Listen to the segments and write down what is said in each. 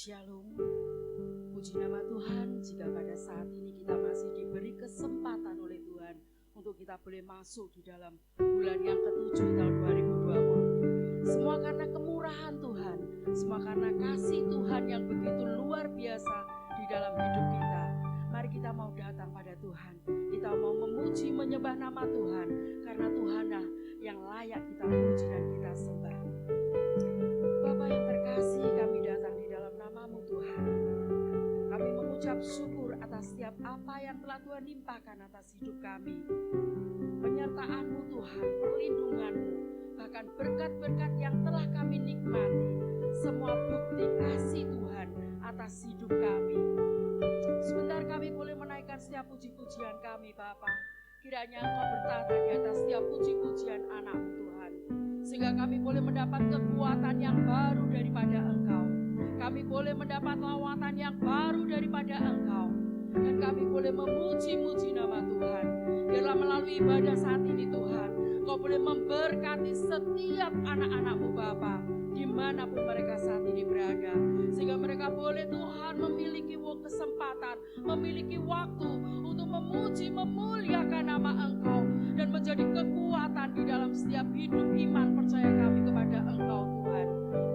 Shalom. Puji nama Tuhan jika pada saat ini kita masih diberi kesempatan oleh Tuhan untuk kita boleh masuk di dalam bulan yang ke-7 tahun 2020. Semua karena kemurahan Tuhan, semua karena kasih Tuhan yang begitu luar biasa di dalam hidup kita. Mari kita mau datang pada Tuhan, kita mau memuji menyembah nama Tuhan, karena Tuhanlah yang layak kita puji dan kita sembah. Bapa yang terkasih, kami datang di dalam nama-Mu Tuhan. Kami mengucap syukur atas setiap apa yang telah Tuhan limpahkan atas hidup kami. Penyertaan-Mu Tuhan, perlindungan-Mu, bahkan berkat-berkat yang telah kami nikmati. Semua bukti kasih Tuhan atas hidup kami. Sebentar kami boleh menaikkan setiap puji-pujian kami, Bapa. Kiranya Engkau bertata di atas setiap puji-pujian anak-Mu Tuhan, sehingga kami boleh mendapat kekuatan yang baru daripada Engkau. Kami boleh mendapat lawatan yang baru daripada Engkau, dan kami boleh memuji-muji nama Tuhan. Biarlah melalui ibadah saat ini Tuhan, Engkau boleh memberkati setiap anak-anak-Mu Bapa, dimanapun mereka saat ini berada, sehingga mereka boleh Tuhan memiliki kesempatan, memiliki waktu untuk memuji, memuliakan nama Engkau, dan menjadi kekuatan di dalam setiap hidup iman percaya kami kepada Engkau Tuhan.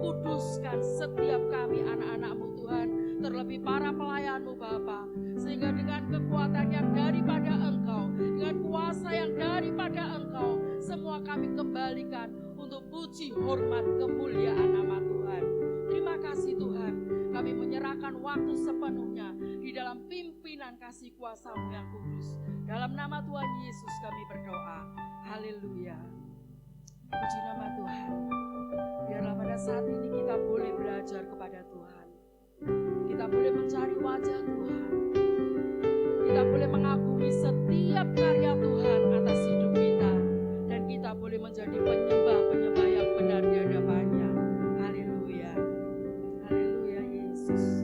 Kuduskan setiap kami anak-anak-Mu Tuhan, terlebih para pelayan-Mu Bapa, sehingga dengan kekuatan yang daripada Engkau, dengan kuasa yang daripada Engkau, semua kami kembalikan untuk puji, hormat, kemuliaan nama Tuhan. Terima kasih Tuhan, kami menyerahkan waktu sepenuhnya di dalam pimpinan kasih kuasa-Mu yang kudus. Dalam nama Tuhan Yesus kami berdoa. Haleluya. Puji nama Tuhan. Biarlah pada saat ini kita boleh belajar kepada Tuhan. Kita boleh mencari wajah Tuhan. Kita boleh mengagumi setiap karya Tuhan atas hidup kita. Dan kita boleh menjadi penyembah-penyembah yang benar di hadapan-Nya. Haleluya. Haleluya Yesus.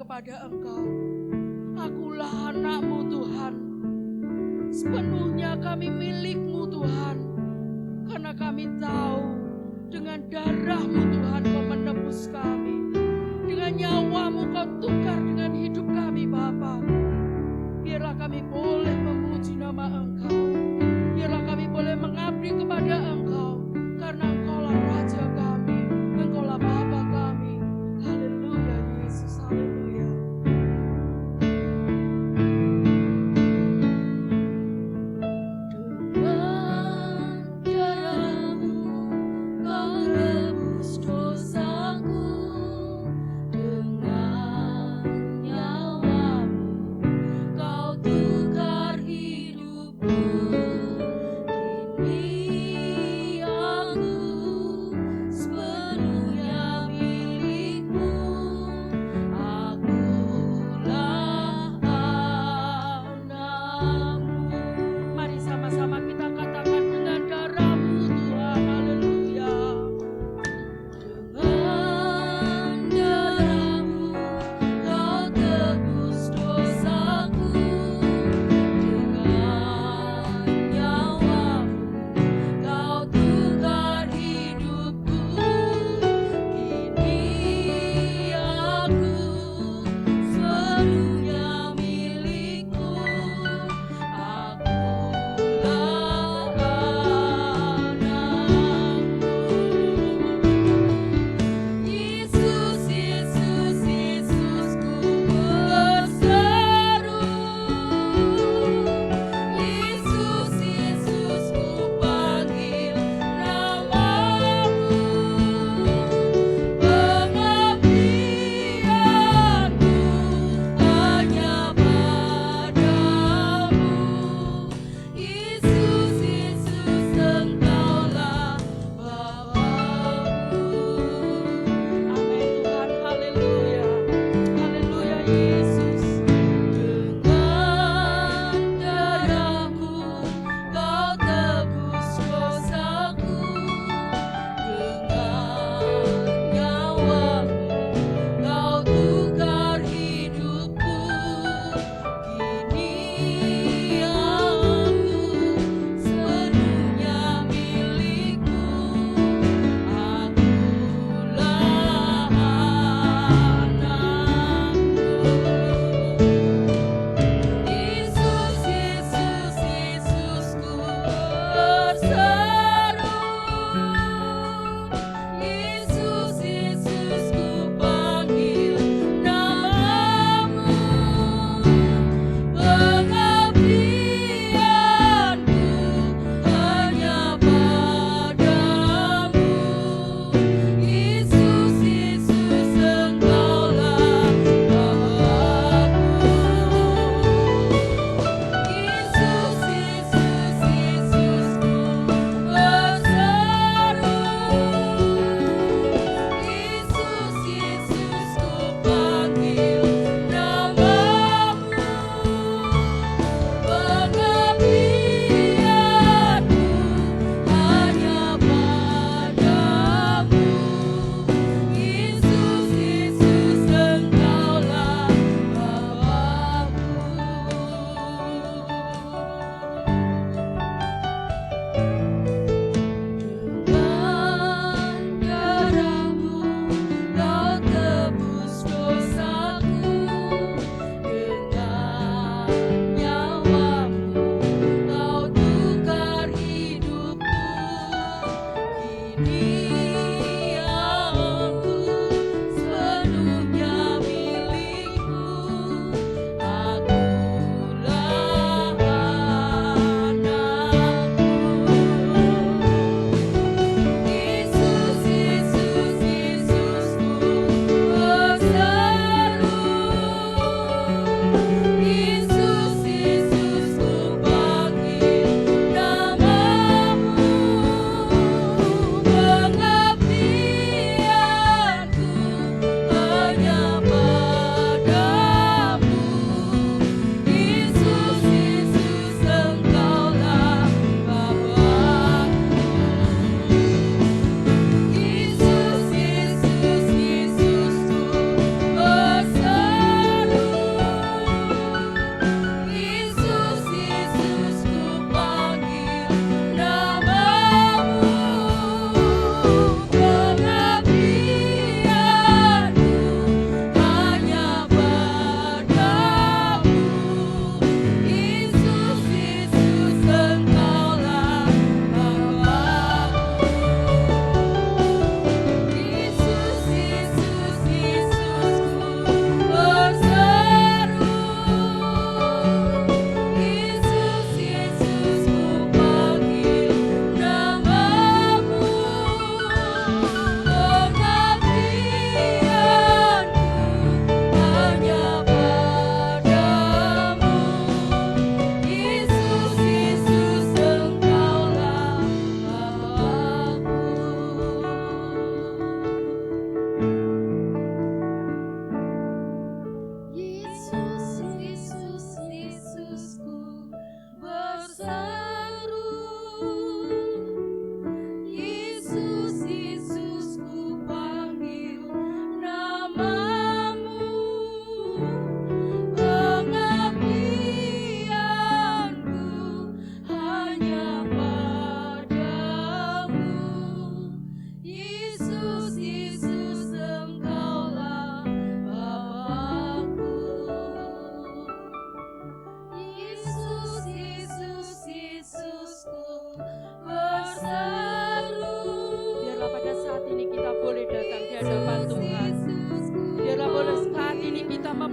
kepada Engkau. Akulah anak-Mu Tuhan. Sepenuhnya kami milik-Mu Tuhan. Karena kami tahu dengan darah-Mu Tuhan Kau menebus kami. Dengan nyawa-Mu Kau tukar dengan hidup kami Bapa. Biarlah kami boleh memuji nama Engkau. Biarlah kami boleh mengabdi kepada Engkau. Karena Engkaulah Raja kami. Engkaulah Bapa kami. Haleluya Yesus, haleluya. Dengan darah-Mu Kau tebus dosaku. Dengan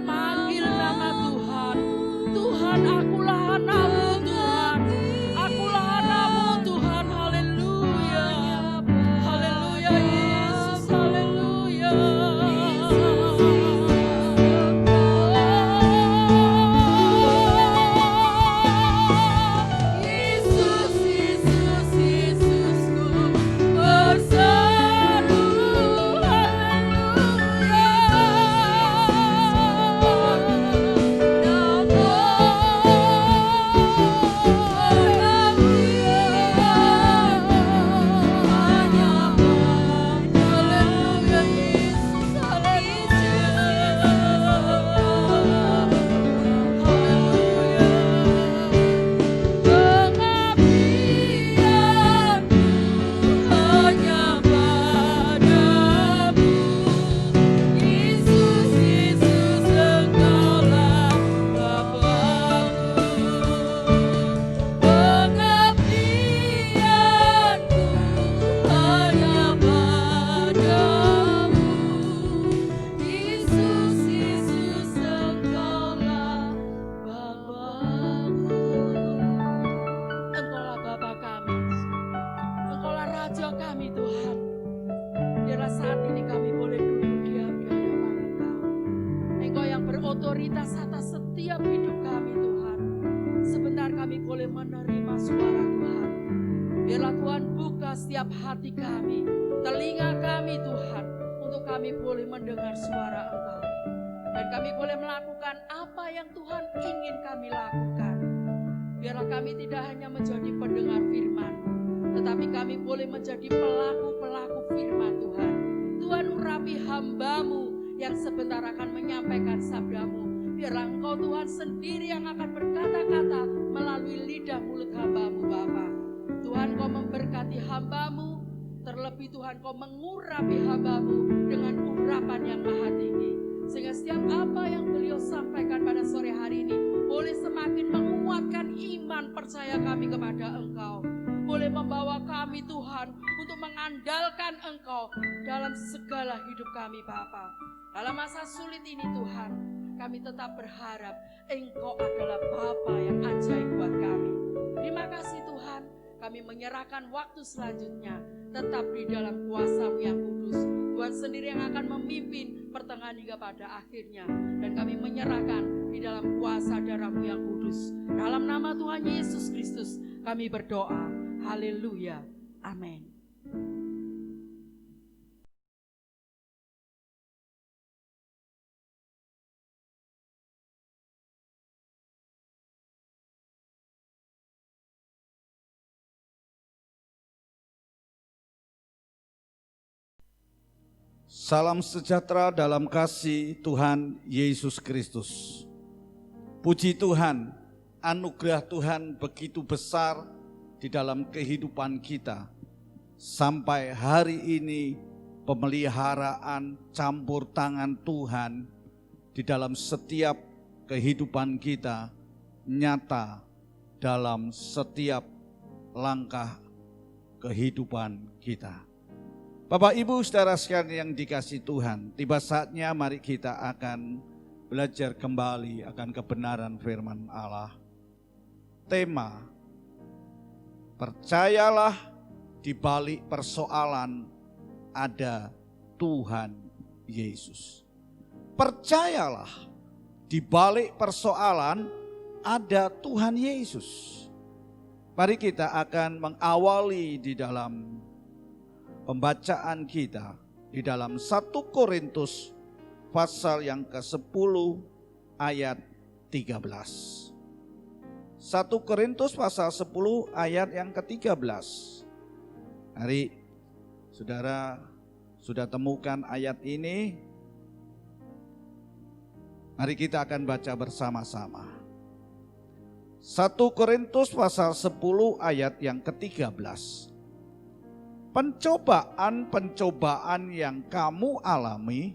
memanggil nama Tuhan. Tuhan, akulah anakmu Tuhan. Akulah anakmu Tuhan. Haleluya. Haleluya Yesus. Haleluya. Yesus, Yesus, Yesusku bersatu. Engkaulah Bapa kami, Engkaulah Raja kami Tuhan. Biarlah saat ini kami boleh duduk diam di hadapan Engkau. Engkau yang berotoritas atas setiap hidup kami Tuhan. Sebentar kami boleh menerima suara Tuhan. Biarlah Tuhan buka setiap hati kami, telinga kami Tuhan, untuk kami boleh mendengar suara Engkau. Dan kami boleh melakukan apa yang Tuhan ingin kami lakukan. Biarlah kami tidak hanya menjadi pendengar firman, tetapi kami boleh menjadi pelaku-pelaku firman Tuhan. Tuhan, urapi hamba-Mu yang sebentar akan menyampaikan sabda-Mu. Biarlah Engkau Tuhan sendiri yang akan berkata-kata melalui lidah mulut hamba-Mu Bapa. Tuhan, Kau memberkati hamba-Mu, terlebih Tuhan Kau mengurapi hamba-Mu dengan urapan yang maha tinggi. Sehingga setiap apa yang beliau sampaikan pada sore hari ini boleh semakin menguatkan iman percaya kami kepada Engkau. Boleh membawa kami Tuhan untuk mengandalkan Engkau dalam segala hidup kami Bapa. Dalam masa sulit ini Tuhan, kami tetap berharap Engkau adalah Bapa yang ajaib buat kami. Terima kasih Tuhan, kami menyerahkan waktu selanjutnya tetap di dalam kuasa-Mu yang kudus. Tuhan sendiri yang akan memimpin pertengahan hingga pada akhirnya. Dan kami menyerahkan di dalam kuasa darah-Mu yang kudus. Dalam nama Tuhan Yesus Kristus kami berdoa. Haleluya. Amin. Salam sejahtera dalam kasih Tuhan Yesus Kristus. Puji Tuhan, anugerah Tuhan begitu besar di dalam kehidupan kita. Sampai hari ini pemeliharaan campur tangan Tuhan di dalam setiap kehidupan kita nyata dalam setiap langkah kehidupan kita. Bapak Ibu saudara sekalian yang dikasihi Tuhan, tiba saatnya mari kita akan belajar kembali akan kebenaran firman Allah. Tema, percayalah di balik persoalan ada Tuhan Yesus. Percayalah di balik persoalan ada Tuhan Yesus. Mari kita akan mengawali di dalam pembacaan kita di dalam 1 Korintus pasal yang ke-10 ayat 13. 1 Korintus pasal 10 ayat yang ke-13. Mari saudara sudah temukan ayat ini. Mari kita akan baca bersama-sama. 1 Korintus pasal 10 ayat yang ke-13. Pencobaan-pencobaan yang kamu alami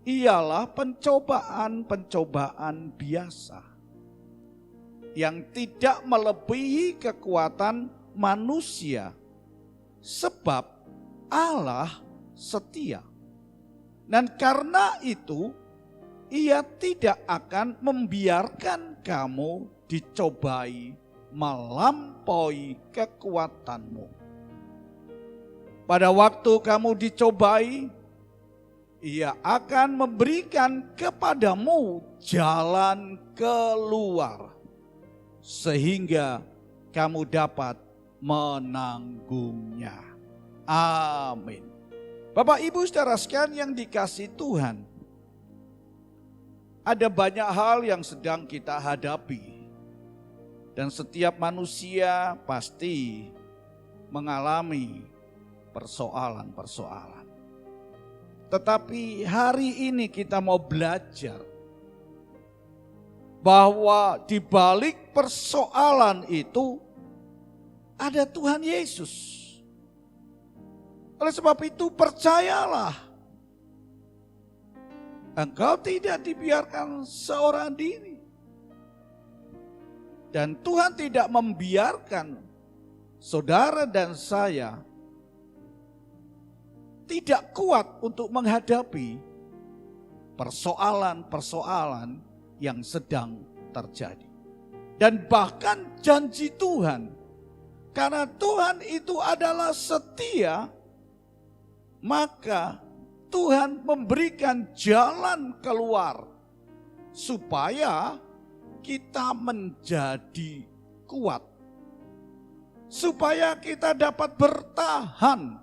ialah pencobaan-pencobaan biasa yang tidak melebihi kekuatan manusia, sebab Allah setia. Dan karena itu Ia tidak akan membiarkan kamu dicobai melampaui kekuatanmu. Pada waktu kamu dicobai, Ia akan memberikan kepadamu jalan keluar, sehingga kamu dapat menanggungnya. Amin. Bapak Ibu saudara sekalian yang dikasihi Tuhan, ada banyak hal yang sedang kita hadapi. Dan setiap manusia pasti mengalami persoalan-persoalan. Tetapi hari ini kita mau belajar bahwa di balik persoalan itu ada Tuhan Yesus. Oleh sebab itu percayalah, engkau tidak dibiarkan seorang diri. Dan Tuhan tidak membiarkan saudara dan saya tidak kuat untuk menghadapi persoalan-persoalan yang sedang terjadi. Dan bahkan janji Tuhan, karena Tuhan itu adalah setia, maka Tuhan memberikan jalan keluar supaya kita menjadi kuat, supaya kita dapat bertahan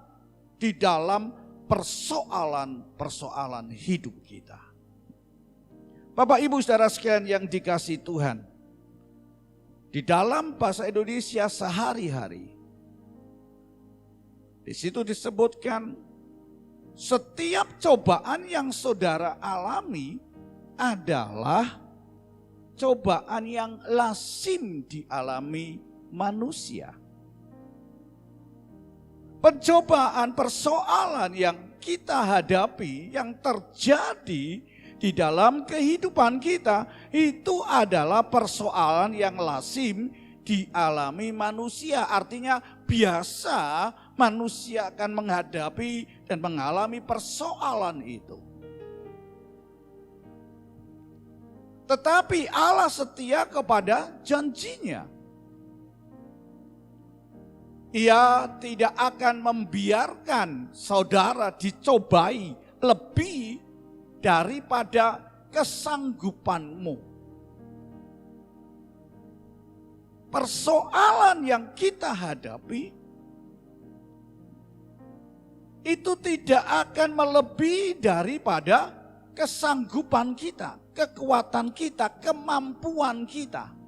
di dalam persoalan-persoalan hidup kita. Bapak Ibu saudara sekalian yang dikasihi Tuhan, di dalam bahasa Indonesia sehari-hari, di situ disebutkan setiap cobaan yang saudara alami adalah cobaan yang lazim dialami manusia. Pencobaan, persoalan yang kita hadapi, yang terjadi di dalam kehidupan kita, itu adalah persoalan yang lazim dialami manusia. Artinya biasa manusia akan menghadapi dan mengalami persoalan itu. Tetapi Allah setia kepada janjinya. Ia tidak akan membiarkan saudara dicobai lebih daripada kesanggupanmu. Persoalan yang kita hadapi itu tidak akan melebihi daripada kesanggupan kita, kekuatan kita, kemampuan kita.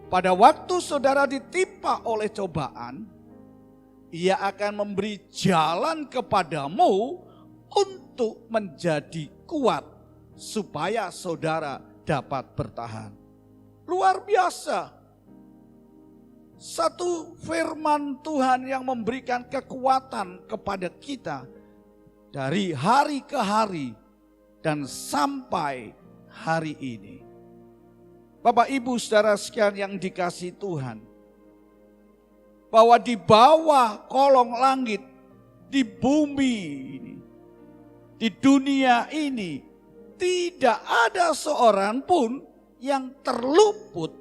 Pada waktu saudara ditimpa oleh cobaan, Ia akan memberi jalan kepadamu untuk menjadi kuat supaya saudara dapat bertahan. Luar biasa. Satu firman Tuhan yang memberikan kekuatan kepada kita dari hari ke hari dan sampai hari ini. Bapak Ibu saudara sekalian yang dikasihi Tuhan, bahwa di bawah kolong langit, di bumi ini, di dunia ini, tidak ada seorang pun yang terluput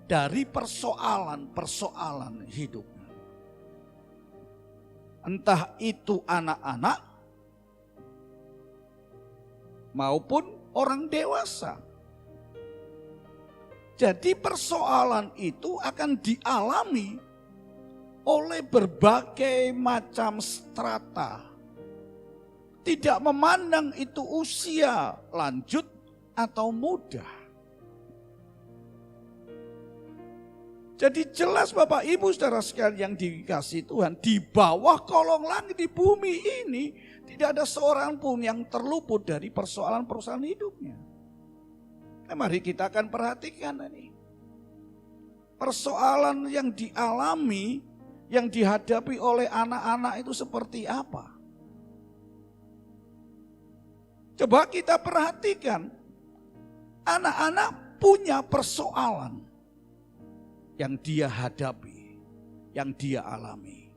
dari persoalan-persoalan hidupnya. Entah itu anak-anak maupun orang dewasa. Jadi persoalan itu akan dialami oleh berbagai macam strata. Tidak memandang itu usia lanjut atau muda. Jadi jelas Bapak Ibu saudara sekalian yang dikasihi Tuhan, di bawah kolong langit di bumi ini tidak ada seorang pun yang terluput dari persoalan-persoalan hidupnya. Mari kita akan perhatikan ini. Persoalan yang dialami, yang dihadapi oleh anak-anak itu seperti apa? Coba kita perhatikan. Anak-anak punya persoalan yang dia hadapi, yang dia alami.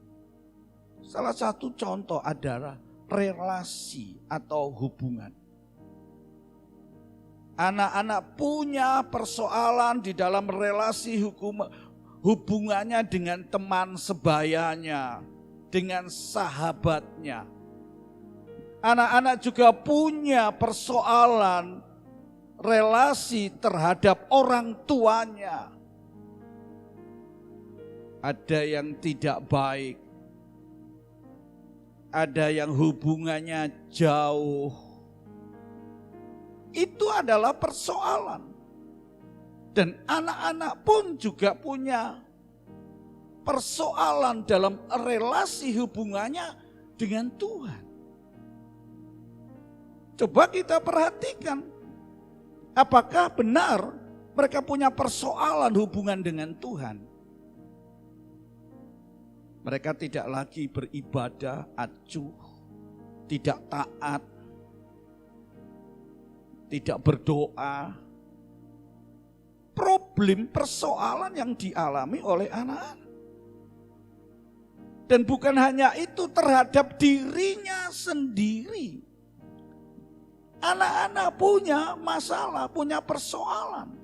Salah satu contoh adalah relasi atau hubungan. Anak-anak punya persoalan di dalam relasi hubungannya dengan teman sebayanya, dengan sahabatnya. Anak-anak juga punya persoalan relasi terhadap orang tuanya. Ada yang tidak baik, ada yang hubungannya jauh. Itu adalah persoalan. Dan anak-anak pun juga punya persoalan dalam relasi hubungannya dengan Tuhan. Coba kita perhatikan, apakah benar mereka punya persoalan hubungan dengan Tuhan? Mereka tidak lagi beribadah acuh, tidak taat, tidak berdoa. Problem persoalan yang dialami oleh anak-anak. Dan bukan hanya itu, terhadap dirinya sendiri. Anak-anak punya masalah, punya persoalan.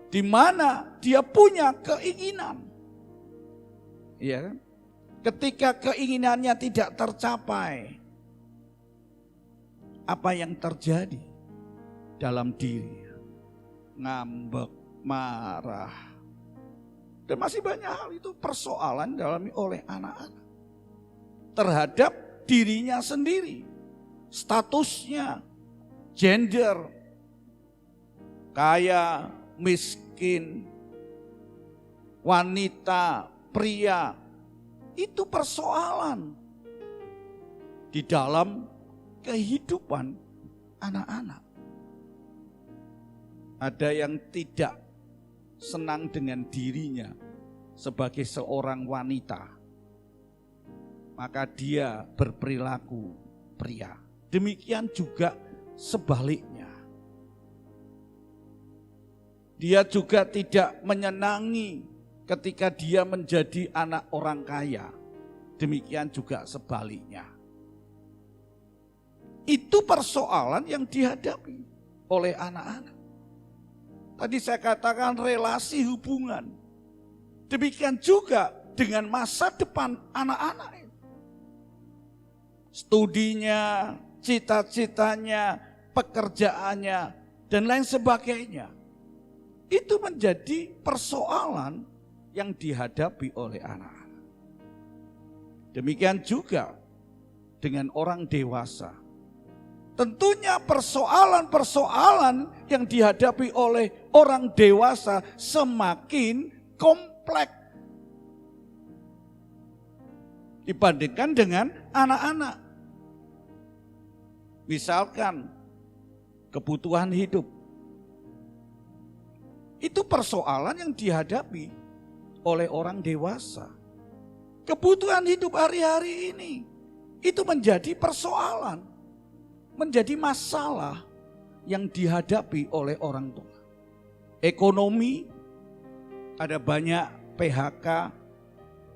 Di mana dia punya keinginan. Iya kan? Ketika keinginannya tidak tercapai, apa yang terjadi dalam diri? Ngambek, marah. Dan masih banyak hal itu persoalan dialami oleh anak-anak. Terhadap dirinya sendiri. Statusnya, gender, kaya, miskin, wanita, pria. Itu persoalan di dalam kehidupan anak-anak. Ada yang tidak senang dengan dirinya sebagai seorang wanita, maka dia berperilaku pria. Demikian juga sebaliknya. Dia juga tidak menyenangi ketika dia menjadi anak orang kaya. Demikian juga sebaliknya. Itu persoalan yang dihadapi oleh anak-anak. Tadi saya katakan relasi hubungan. Demikian juga dengan masa depan anak-anak. Studinya, cita-citanya, pekerjaannya, dan lain sebagainya. Itu menjadi persoalan yang dihadapi oleh anak-anak. Demikian juga dengan orang dewasa. Tentunya persoalan-persoalan yang dihadapi oleh orang dewasa semakin kompleks dibandingkan dengan anak-anak. Misalkan kebutuhan hidup. Itu persoalan yang dihadapi oleh orang dewasa. Kebutuhan hidup hari-hari ini itu menjadi persoalan, menjadi masalah yang dihadapi oleh orang tua. Ekonomi, ada banyak PHK,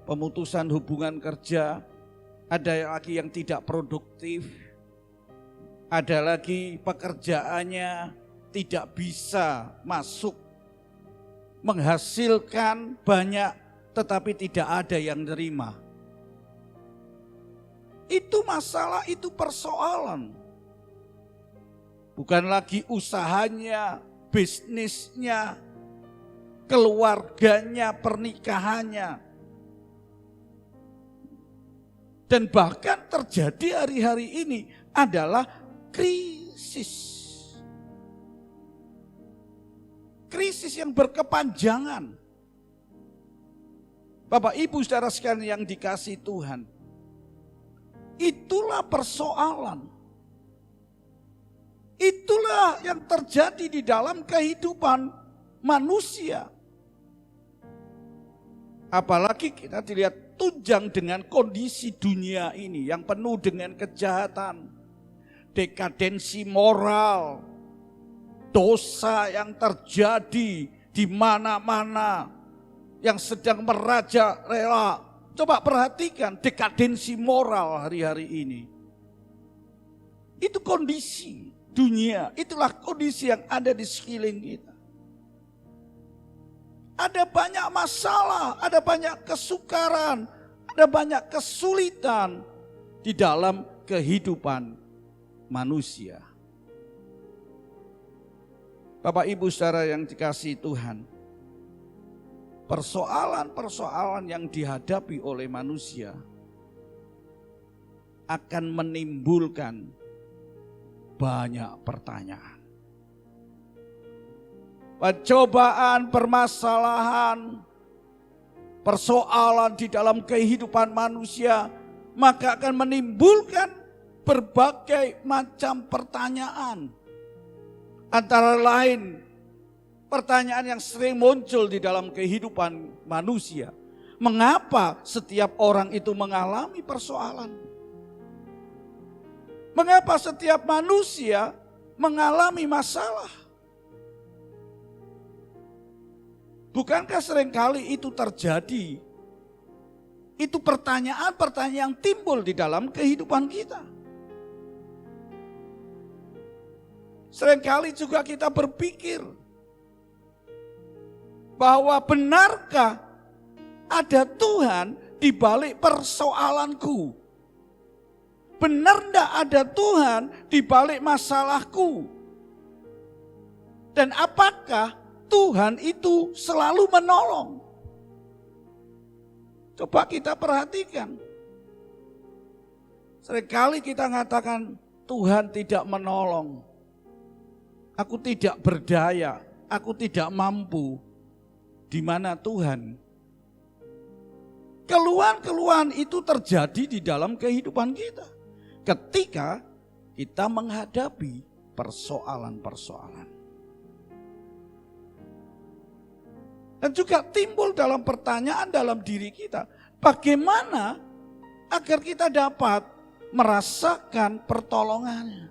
pemutusan hubungan kerja, ada lagi yang tidak produktif, ada lagi pekerjaannya tidak bisa masuk, menghasilkan banyak tetapi tidak ada yang nerima. Itu masalah, itu persoalan. Bukan lagi usahanya, bisnisnya, keluarganya, pernikahannya. Dan bahkan terjadi hari-hari ini adalah krisis. Krisis yang berkepanjangan. Bapak Ibu saudara sekalian yang dikasihi Tuhan. Itulah persoalan. Itulah yang terjadi di dalam kehidupan manusia. Apalagi kita dilihat tunjang dengan kondisi dunia ini yang penuh dengan kejahatan, dekadensi moral, dosa yang terjadi di mana-mana, yang sedang merajalela. Coba perhatikan dekadensi moral hari-hari ini. Itu kondisi dunia, itulah kondisi yang ada di sekeliling kita. Ada banyak masalah, ada banyak kesukaran, ada banyak kesulitan di dalam kehidupan manusia. Bapak Ibu saudara yang dikasihi Tuhan, persoalan-persoalan yang dihadapi oleh manusia akan menimbulkan banyak pertanyaan. Pencobaan, permasalahan, persoalan di dalam kehidupan manusia maka akan menimbulkan berbagai macam pertanyaan. Antara lain pertanyaan yang sering muncul di dalam kehidupan manusia. Mengapa setiap orang itu mengalami persoalan? Mengapa setiap manusia mengalami masalah? Bukankah seringkali itu terjadi? Itu pertanyaan-pertanyaan yang timbul di dalam kehidupan kita. Seringkali juga kita berpikir bahwa benarkah ada Tuhan di balik persoalanku? Benar enggak ada Tuhan di balik masalahku? Dan apakah Tuhan itu selalu menolong? Coba kita perhatikan. Seringkali kita mengatakan Tuhan tidak menolong. Aku tidak berdaya, aku tidak mampu. Di mana Tuhan? Keluhan-keluhan itu terjadi di dalam kehidupan kita. Ketika kita menghadapi persoalan-persoalan. Dan juga timbul dalam pertanyaan dalam diri kita. Bagaimana agar kita dapat merasakan pertolongannya?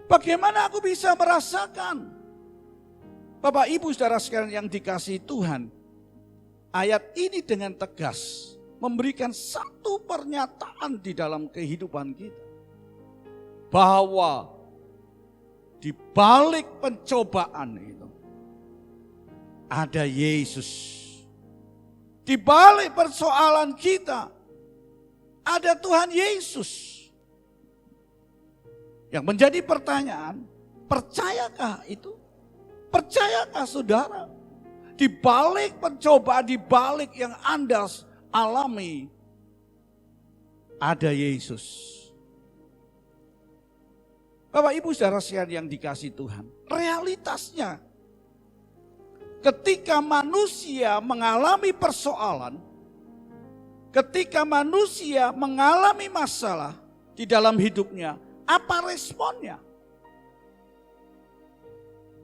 Bagaimana aku bisa merasakan? Bapak Ibu saudara sekalian yang dikasihi Tuhan, ayat ini dengan tegas memberikan satu pernyataan di dalam kehidupan kita. Bahwa di balik pencobaan itu ada Yesus. Di balik persoalan kita ada Tuhan Yesus. Yang menjadi pertanyaan, percayakah itu? Percayakah saudara? Di balik pencobaan, di balik yang Anda alami, ada Yesus. Bapak Ibu saudara sekalian yang dikasihi Tuhan, realitasnya ketika manusia mengalami persoalan, ketika manusia mengalami masalah di dalam hidupnya, apa responnya?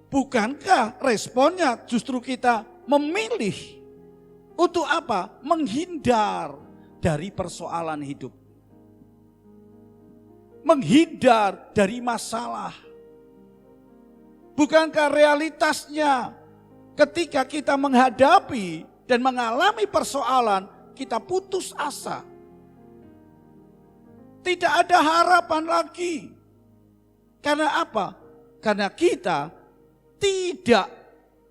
Bukankah responnya justru kita memilih untuk apa? Menghindar dari persoalan hidup. Menghindar dari masalah. Bukankah realitasnya ketika kita menghadapi dan mengalami persoalan, kita putus asa. Tidak ada harapan lagi. Karena apa? Karena kita tidak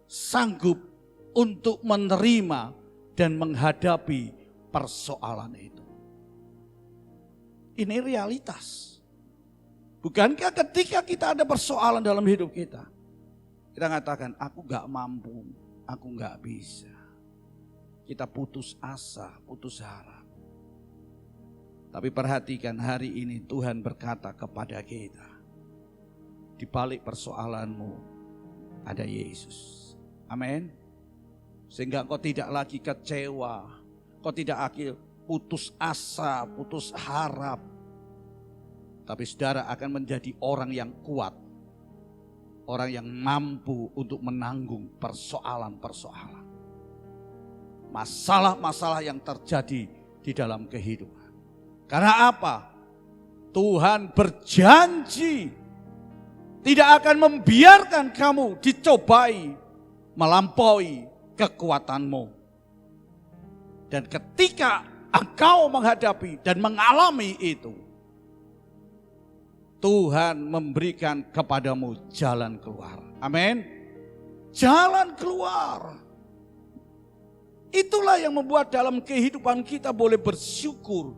sanggup untuk menerima dan menghadapi persoalan itu. Ini realitas. Bukankah ketika kita ada persoalan dalam hidup kita, kita katakan, aku gak mampu, aku gak bisa. Kita putus asa, putus harap. Tapi perhatikan hari ini Tuhan berkata kepada kita, di balik persoalanmu ada Yesus. Amin. Sehingga engkau tidak lagi kecewa, engkau tidak lagi putus asa, putus harap. Tapi saudara akan menjadi orang yang kuat, orang yang mampu untuk menanggung persoalan-persoalan. Masalah-masalah yang terjadi di dalam kehidupan. Karena apa? Tuhan berjanji tidak akan membiarkan kamu dicobai melampaui kekuatanmu. Dan ketika engkau menghadapi dan mengalami itu, Tuhan memberikan kepadamu jalan keluar. Amin. Jalan keluar. Itulah yang membuat dalam kehidupan kita boleh bersyukur.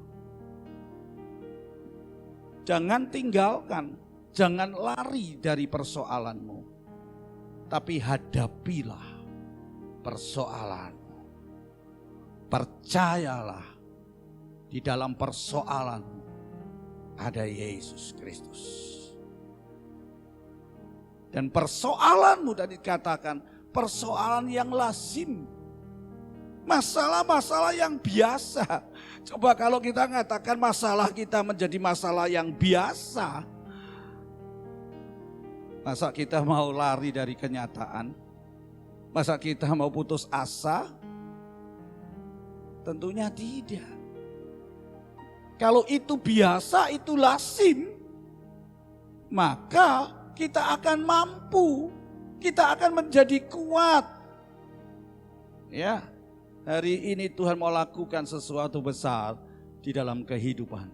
Jangan tinggalkan, jangan lari dari persoalanmu. Tapi hadapilah persoalanmu. Percayalah di dalam persoalanmu ada Yesus Kristus. Dan persoalanmu tadi dikatakan persoalan yang lazim. Masalah-masalah yang biasa. Coba kalau kita mengatakan masalah kita menjadi masalah yang biasa. Masa kita mau lari dari kenyataan? Masa kita mau putus asa? Tentunya tidak. Kalau itu biasa, itu lazim, maka kita akan mampu, kita akan menjadi kuat. Ya, hari ini Tuhan mau lakukan sesuatu besar di dalam kehidupan.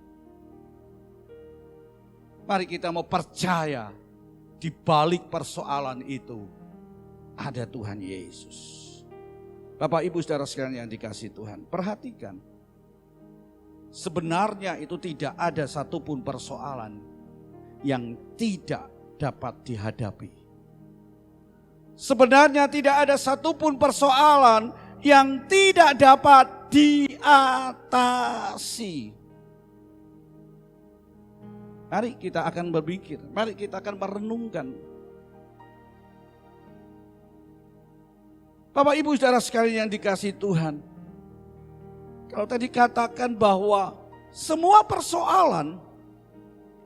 Mari kita mau percaya di balik persoalan itu ada Tuhan Yesus. Bapak Ibu saudara sekalian yang dikasihi Tuhan, perhatikan. Sebenarnya itu tidak ada satupun persoalan yang tidak dapat dihadapi. Sebenarnya tidak ada satupun persoalan yang tidak dapat diatasi. Mari kita akan berpikir, mari kita akan merenungkan. Bapak Ibu saudara sekalian yang dikasihi Tuhan, kalau tadi katakan bahwa semua persoalan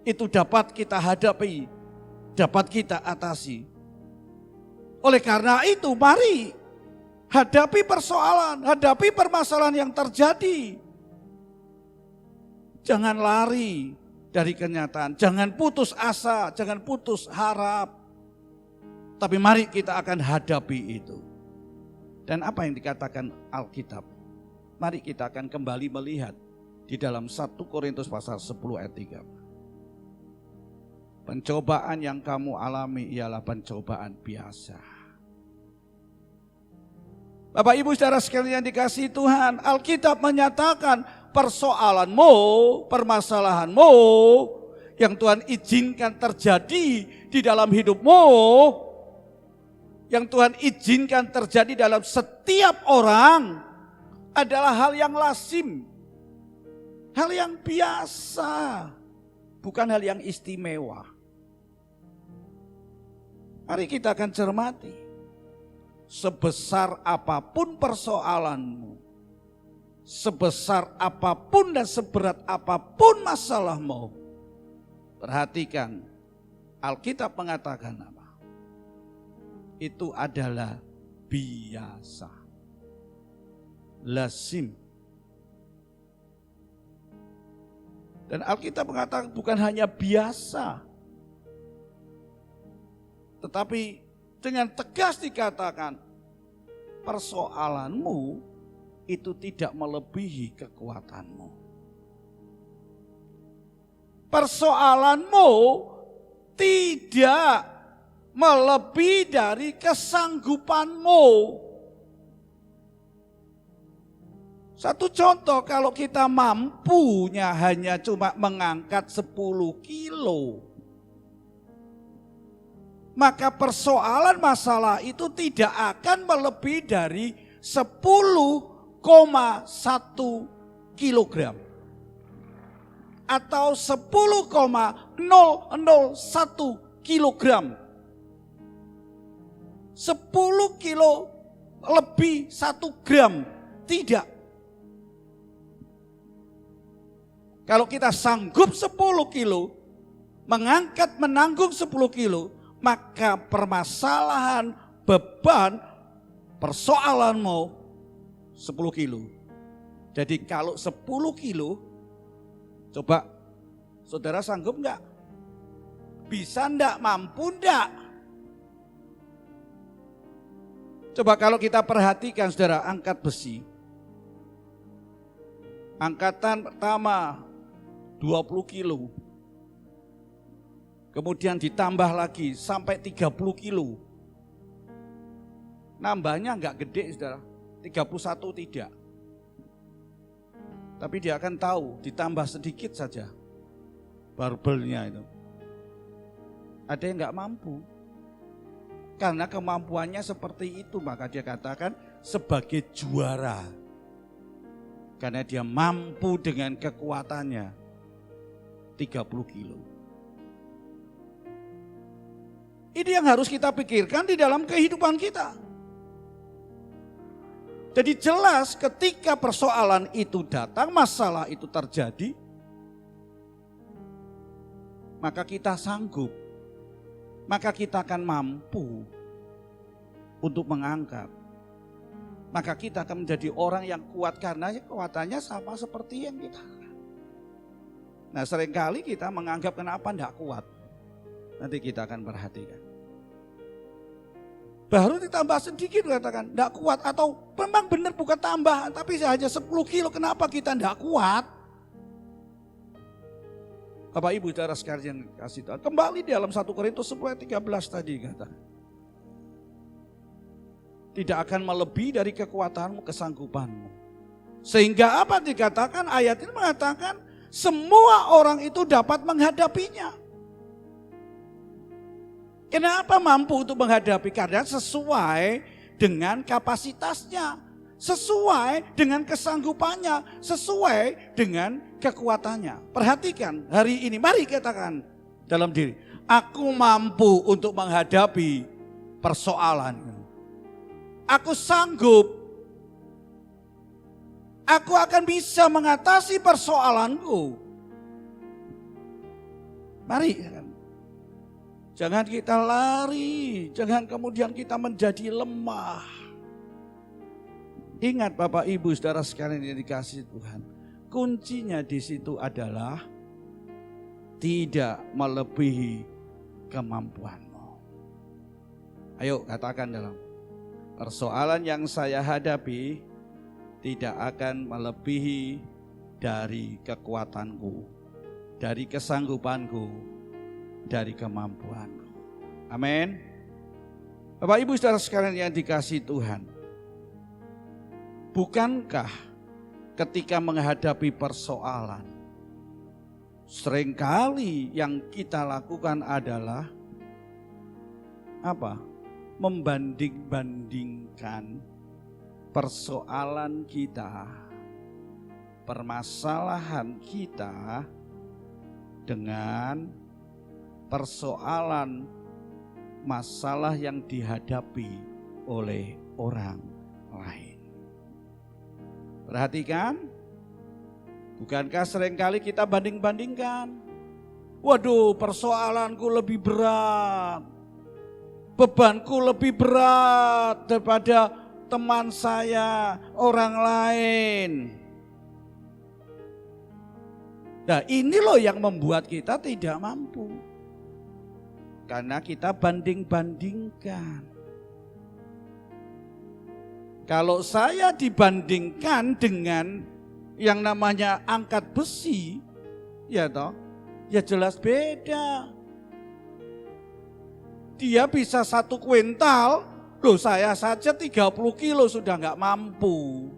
itu dapat kita hadapi, dapat kita atasi. Oleh karena itu mari hadapi persoalan, hadapi permasalahan yang terjadi. Jangan lari dari kenyataan, jangan putus asa, jangan putus harap. Tapi mari kita akan hadapi itu. Dan apa yang dikatakan Alkitab? Mari kita akan kembali melihat di dalam 1 Korintus pasal 10 ayat 3. Pencobaan yang kamu alami ialah pencobaan biasa. Bapak Ibu saudara sekalian yang dikasihi Tuhan, Alkitab menyatakan persoalanmu, permasalahanmu yang Tuhan izinkan terjadi di dalam hidupmu, yang Tuhan izinkan terjadi dalam setiap orang adalah hal yang lazim, hal yang biasa, bukan hal yang istimewa. Mari kita akan cermati, sebesar apapun persoalanmu, sebesar apapun dan seberat apapun masalahmu, perhatikan Alkitab mengatakan apa? Itu adalah biasa, lazim. Dan Alkitab mengatakan bukan hanya biasa, tetapi dengan tegas dikatakan persoalanmu itu tidak melebihi kekuatanmu. Persoalanmu tidak melebihi dari kesanggupanmu. Satu contoh, kalau kita mampunya hanya cuma mengangkat 10 kilo, maka persoalan masalah itu tidak akan melebihi dari 10,1 kilogram atau 10,001 kilogram. 10 kilo lebih 1 gram, tidak. Kalau kita sanggup 10 kilo, menanggung 10 kilo, maka permasalahan, beban, persoalanmu 10 kilo. Jadi kalau 10 kilo, coba saudara sanggup enggak? Bisa enggak? Mampu enggak? Coba kalau kita perhatikan saudara, angkat besi. Angkatan pertama 20 kilo. kemudian ditambah lagi sampai 30 kilo. Nambahnya enggak gede saudara, 31 tidak. Tapi dia akan tahu ditambah sedikit saja barbelnya itu. Ada yang enggak mampu. Karena kemampuannya seperti itu, maka dia katakan sebagai juara. Karena dia mampu dengan kekuatannya 30 kilo. Ini yang harus kita pikirkan di dalam kehidupan kita. Jadi jelas ketika persoalan itu datang, masalah itu terjadi, maka kita sanggup, maka kita akan mampu untuk mengangkat. Maka kita akan menjadi orang yang kuat karena kekuatannya sama seperti yang kita. Nah seringkali kita menganggap kenapa tidak kuat. Nanti kita akan perhatikan. Baru ditambah sedikit katakan tidak kuat, atau memang benar bukan tambahan tapi hanya 10 kilo, kenapa kita tidak kuat? Bapak Ibu saudara sekalian kasih tahu, kembali di dalam 1 Korintus 10:13 tadi kata. Tidak akan melebihi dari kekuatanmu, kesanggupanmu. Sehingga apa dikatakan, ayat ini mengatakan semua orang itu dapat menghadapinya. Kenapa mampu untuk menghadapi? Karena sesuai dengan kapasitasnya, sesuai dengan kesanggupannya, sesuai dengan kekuatannya. Perhatikan hari ini, mari katakan dalam diri, aku mampu untuk menghadapi persoalan. Aku sanggup, aku akan bisa mengatasi persoalanku. Mari. Jangan kita lari, jangan kemudian kita menjadi lemah. Ingat Bapak Ibu saudara sekalian yang dikasihi Tuhan, kuncinya di situ adalah tidak melebihi kemampuanmu. Ayo katakan dalam persoalan yang saya hadapi tidak akan melebihi dari kekuatanku, dari kesanggupanku, dari kemampuanku. Amin. Bapak Ibu saudara sekalian yang dikasihi Tuhan, bukankah ketika menghadapi persoalan, seringkali yang kita lakukan adalah apa? Membanding-bandingkan persoalan kita, permasalahan kita dengan persoalan masalah yang dihadapi oleh orang lain. Perhatikan, bukankah seringkali kita banding-bandingkan? Waduh, persoalanku lebih berat, bebanku lebih berat daripada teman saya, orang lain. Nah ini loh yang membuat kita tidak mampu. Karena kita banding-bandingkan. Kalau saya dibandingkan dengan yang namanya angkat besi, ya toh, ya jelas beda. Dia bisa 1 kuintal, loh saya saja 30 kilo sudah nggak mampu.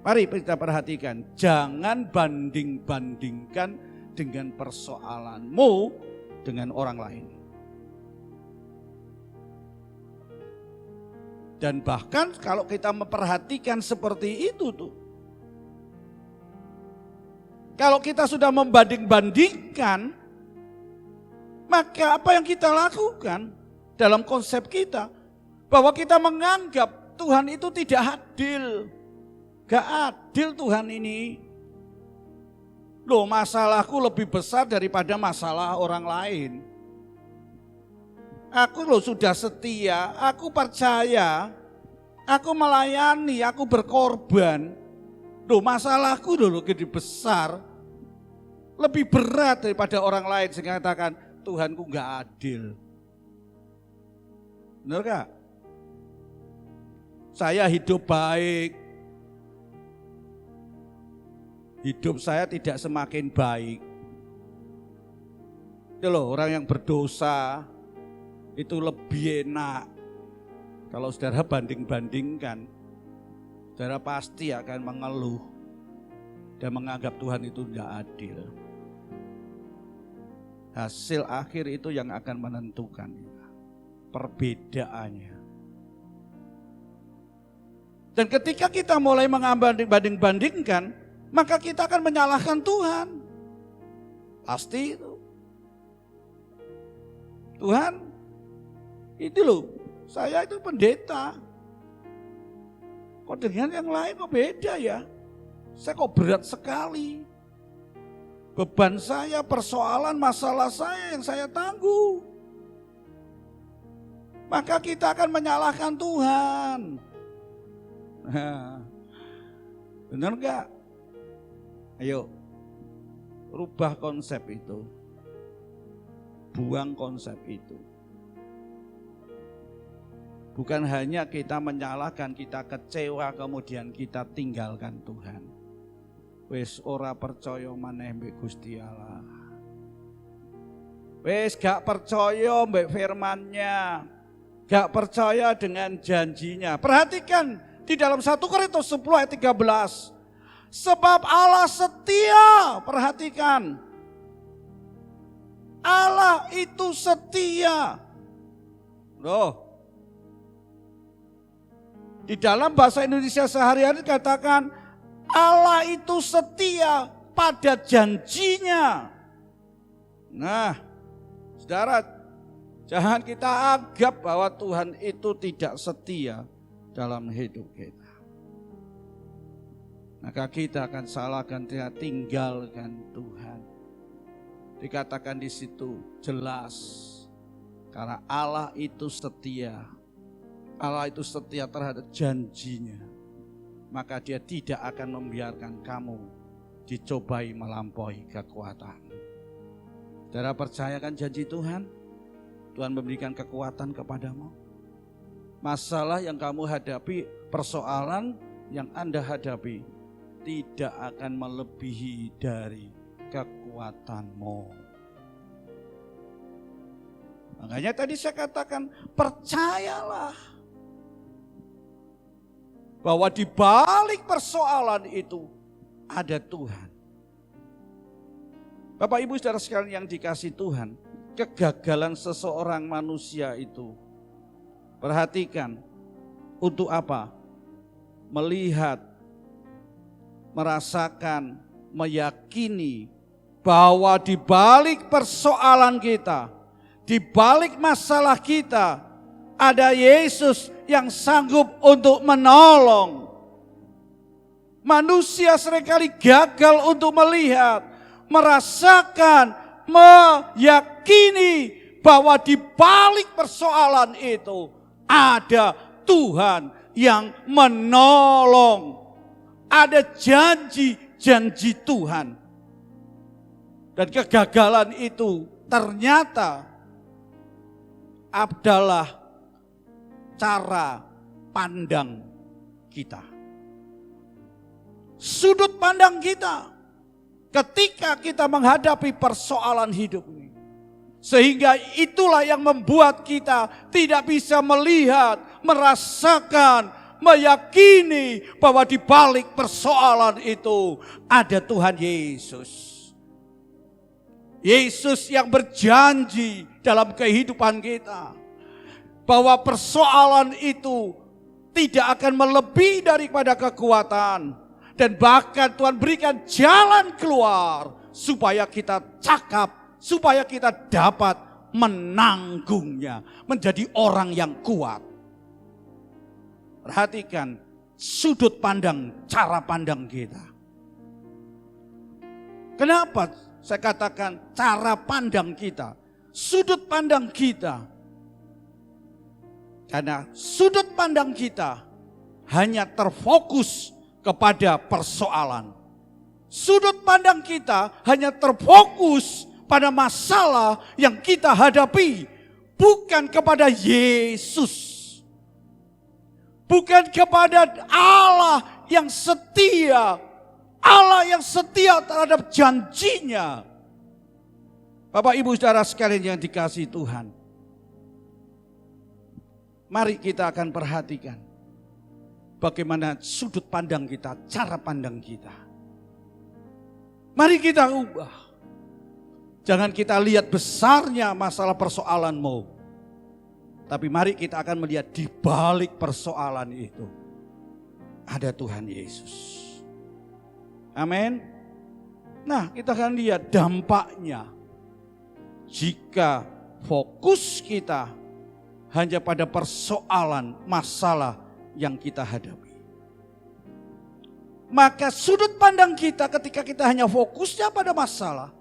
Mari kita perhatikan, jangan banding-bandingkan dengan persoalanmu dengan orang lain. Dan bahkan kalau kita memperhatikan seperti itu tuh, kalau kita sudah membanding-bandingkan, maka apa yang kita lakukan dalam konsep kita, bahwa kita menganggap Tuhan itu tidak adil. Gak adil Tuhan ini. Loh, masalahku lebih besar daripada masalah orang lain. Aku loh sudah setia, aku percaya, aku melayani, aku berkorban. Loh, masalahku loh gede besar, lebih berat daripada orang lain. Sehingga katakan, Tuhanku gak adil. Benar gak? Saya hidup baik, hidup saya tidak semakin baik. Itu loh, orang yang berdosa itu lebih enak. Kalau saudara banding-bandingkan, saudara pasti akan mengeluh dan menganggap Tuhan itu tidak adil. Hasil akhir itu yang akan menentukan perbedaannya. Dan ketika kita mulai membanding-bandingkan, maka kita akan menyalahkan Tuhan. Pasti itu. Tuhan, itu loh, saya itu pendeta. Kok dengan yang lain kok beda ya? Saya kok berat sekali. Beban saya, persoalan, masalah saya yang saya tangguh. Maka kita akan menyalahkan Tuhan. Nah, benar enggak? Ayo, rubah konsep itu. Buang konsep itu. Bukan hanya kita menyalahkan, kita kecewa, kemudian kita tinggalkan Tuhan. Wis ora percaya maneh mbek Gusti Allah. Wis gak percaya mbek firman-Nya. Gak percaya dengan janjinya. Perhatikan di dalam 1 Korintus 10 ayat 13. Sebab Allah setia, perhatikan. Allah itu setia. Loh. Di dalam bahasa Indonesia sehari-hari dikatakan Allah itu setia pada janjinya. Nah, saudara, jangan kita anggap bahwa Tuhan itu tidak setia dalam hidup kita. Maka kita akan salahkan, kita tinggalkan Tuhan. Dikatakan di situ jelas, karena Allah itu setia. Allah itu setia terhadap janjinya. Maka dia tidak akan membiarkan kamu dicobai melampaui kekuatan. Saudara percayakan janji Tuhan? Tuhan memberikan kekuatan kepadamu. Masalah yang kamu hadapi, persoalan yang Anda hadapi tidak akan melebihi dari kekuatanmu. Makanya tadi saya katakan, percayalah bahwa di balik persoalan itu ada Tuhan. Bapak Ibu saudara sekalian yang dikasihi Tuhan, kegagalan seseorang manusia itu, perhatikan, untuk apa? Melihat, merasakan, meyakini bahwa di balik persoalan kita, di balik masalah kita, ada Yesus yang sanggup untuk menolong. Manusia seringkali gagal untuk melihat, merasakan, meyakini bahwa di balik persoalan itu ada Tuhan yang menolong. Ada janji-janji Tuhan. Dan kegagalan itu ternyata adalah cara pandang kita. Sudut pandang kita ketika kita menghadapi persoalan hidup ini. Sehingga itulah yang membuat kita tidak bisa melihat, merasakan, meyakini bahwa di balik persoalan itu ada Tuhan Yesus. Yesus yang berjanji dalam kehidupan kita bahwa persoalan itu tidak akan melebihi daripada kekuatan. Dan bahkan Tuhan berikan jalan keluar supaya kita cakap, supaya kita dapat menanggungnya, menjadi orang yang kuat. Perhatikan sudut pandang, cara pandang kita. Kenapa saya katakan cara pandang kita, sudut pandang kita? Karena sudut pandang kita hanya terfokus kepada persoalan. Sudut pandang kita hanya terfokus pada masalah yang kita hadapi. Bukan kepada Yesus. Bukan kepada Allah yang setia. Allah yang setia terhadap janjinya. Bapak Ibu Saudara sekalian yang dikasihi Tuhan, mari kita akan perhatikan bagaimana sudut pandang kita, cara pandang kita. Mari kita ubah. Jangan kita lihat besarnya masalah persoalanmu, tapi mari kita akan melihat di balik persoalan itu ada Tuhan Yesus. Amin. Nah, kita akan lihat dampaknya jika fokus kita hanya pada persoalan masalah yang kita hadapi. Maka sudut pandang kita ketika kita hanya fokusnya pada masalah,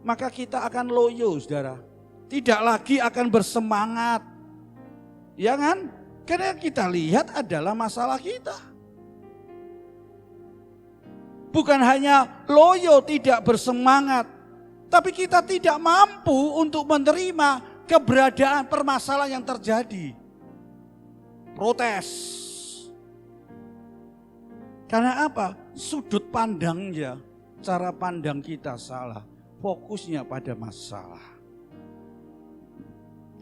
maka kita akan loyo, saudara. Tidak lagi akan bersemangat. Ya kan? Karena kita lihat adalah masalah kita. Bukan hanya loyo tidak bersemangat, tapi kita tidak mampu untuk menerima keberadaan permasalahan yang terjadi. Protes. Karena apa? Sudut pandangnya, cara pandang kita salah. Fokusnya pada masalah.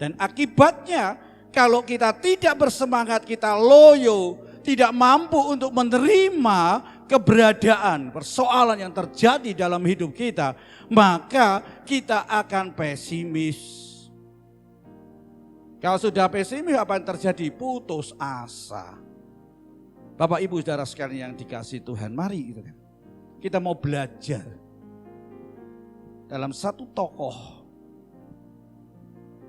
Dan akibatnya kalau kita tidak bersemangat, kita loyo, tidak mampu untuk menerima keberadaan persoalan yang terjadi dalam hidup kita, maka kita akan pesimis. Kalau sudah pesimis, apa yang terjadi? Putus asa. Bapak Ibu Saudara sekalian yang dikasihi Tuhan, mari kita mau belajar dalam satu tokoh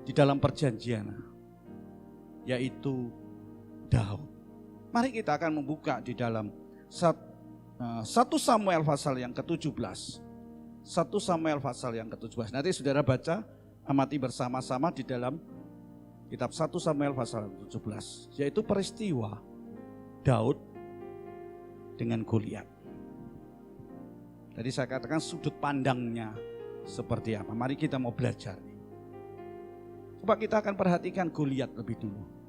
di dalam perjanjian, yaitu Daud. Mari kita akan membuka di dalam 1 Samuel pasal yang ke-17. 1 Samuel pasal yang ke-17. Nanti saudara baca, amati bersama-sama di dalam kitab 1 Samuel pasal 17. Yaitu peristiwa Daud dengan Goliat. Tadi saya katakan sudut pandangnya seperti apa. Mari kita mau belajar. Coba kita akan perhatikan Goliat lebih dulu.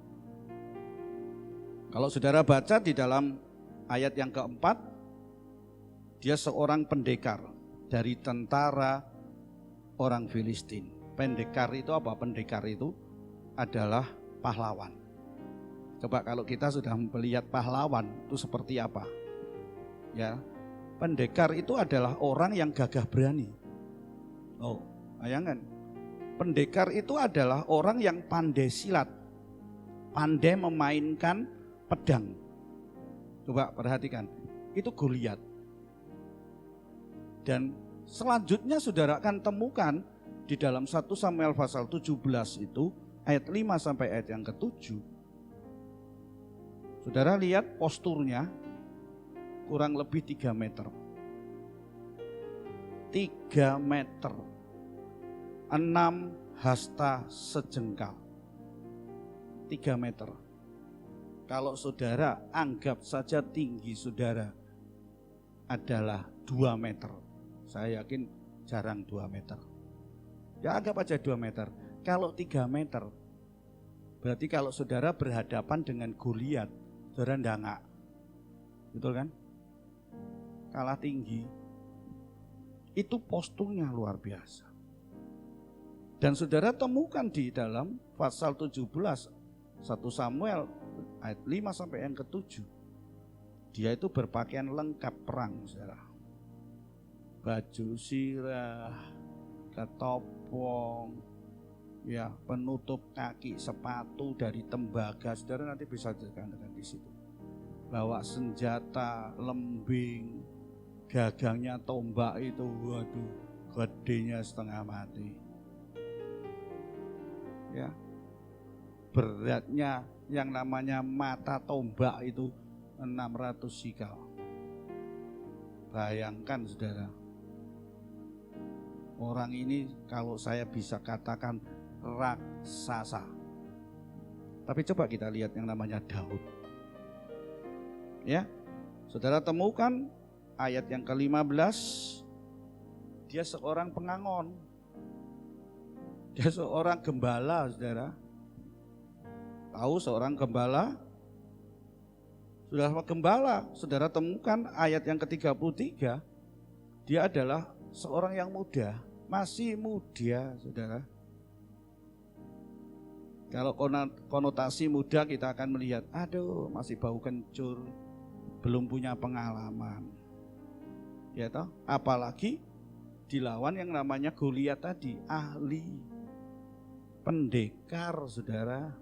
Kalau saudara baca di dalam ayat yang keempat, dia seorang pendekar dari tentara orang Filistin. Pendekar itu apa? Pendekar itu adalah pahlawan. Coba kalau kita sudah melihat pahlawan itu seperti apa? Ya, pendekar itu adalah orang yang gagah berani. Oh, bayangkan. Pendekar itu adalah orang yang pandai silat, pandai memainkan pedang. Coba perhatikan, itu Goliat. Dan selanjutnya saudara akan temukan di dalam 1 Samuel pasal 17 itu ayat 5 sampai ayat yang ke-7. Saudara lihat posturnya kurang lebih 3 meter. 3 meter. 6 hasta sejengkal. 3 meter. Kalau saudara anggap saja tinggi saudara adalah 2 meter. Saya yakin jarang 2 meter. Ya anggap aja 2 meter. Kalau 3 meter, berarti kalau saudara berhadapan dengan Goliat, saudara ndangak. Betul kan? Kalah tinggi. Itu posturnya luar biasa. Dan saudara temukan di dalam pasal 17 1 Samuel ayat 5 sampai yang ke-7. Dia itu berpakaian lengkap perang, saudara. Baju sirah, ketopong, ya, penutup kaki, sepatu dari tembaga. Saudara nanti bisa jelaskan di situ. Bawa senjata, lembing, gagangnya tombak itu, waduh, gedenya setengah mati. Ya. Beratnya yang namanya mata tombak itu 600 sikal. Bayangkan saudara, orang ini kalau saya bisa katakan raksasa. Tapi coba kita lihat yang namanya Daud. Ya, saudara temukan ayat yang ke-15, dia seorang pengangon. Dia seorang gembala, saudara. Tahu seorang gembala? Sudah gembala, saudara temukan ayat yang ke-33, dia adalah seorang yang muda, masih muda, saudara. Kalau konotasi muda kita akan melihat, aduh masih bau kencur, belum punya pengalaman. Ya toh, apalagi dilawan yang namanya Goliat tadi, ahli, pendekar, saudara.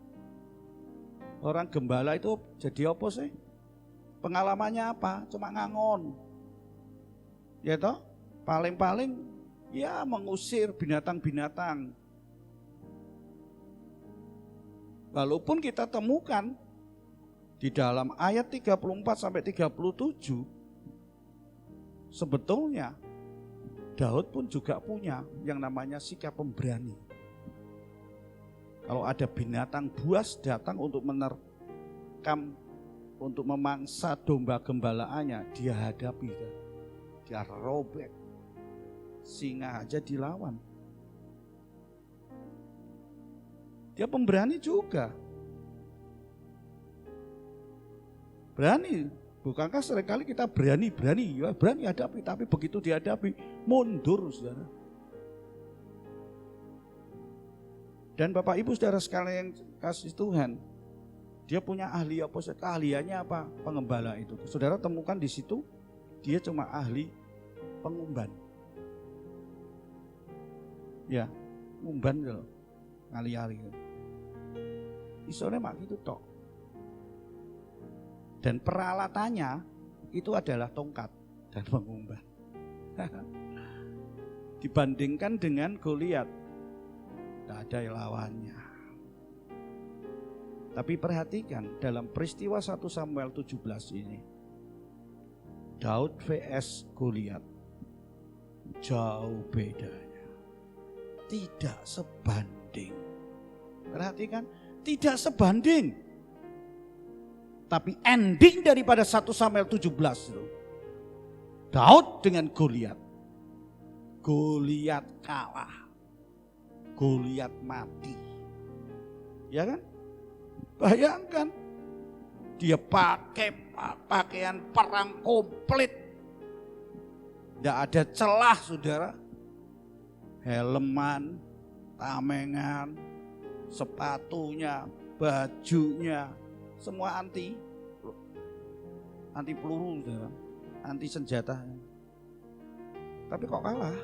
Orang gembala itu jadi apa sih? Pengalamannya apa? Cuma ngangon. Ya toh, paling-paling ya mengusir binatang-binatang. Walaupun kita temukan di dalam ayat 34 sampai 37, sebetulnya Daud pun juga punya yang namanya sikap pemberani. Kalau ada binatang buas datang untuk menerkam, untuk memangsa domba gembalaannya, dia hadapi, dia robek. Singa aja dilawan. Dia pemberani juga. Berani. Bukankah seringkali kita berani hadapi, tapi begitu dihadapi mundur, saudara. Dan Bapak Ibu saudara sekalian kasih Tuhan, dia punya ahli apa? Keahliannya apa? Pengembala itu. Saudara temukan di situ, dia cuma ahli pengumban. Ya, ngumban loh, ngali-ngali. Isone mak gitu tok. Dan peralatannya itu adalah tongkat dan pengumban. Dibandingkan dengan Goliat, tidak ada lawannya. Tapi perhatikan dalam peristiwa 1 Samuel 17 ini, Daud vs Goliat jauh bedanya. Tidak sebanding. Perhatikan, tidak sebanding. Tapi ending daripada 1 Samuel 17 itu, Daud dengan Goliat. Goliat kalah. Goliat mati. Ya kan? Bayangkan, dia pakai pakaian perang komplit. Tidak ada celah, saudara. Helman, tamengan, sepatunya, bajunya, semua anti peluru, saudara. Anti senjata. Tapi kok kalah?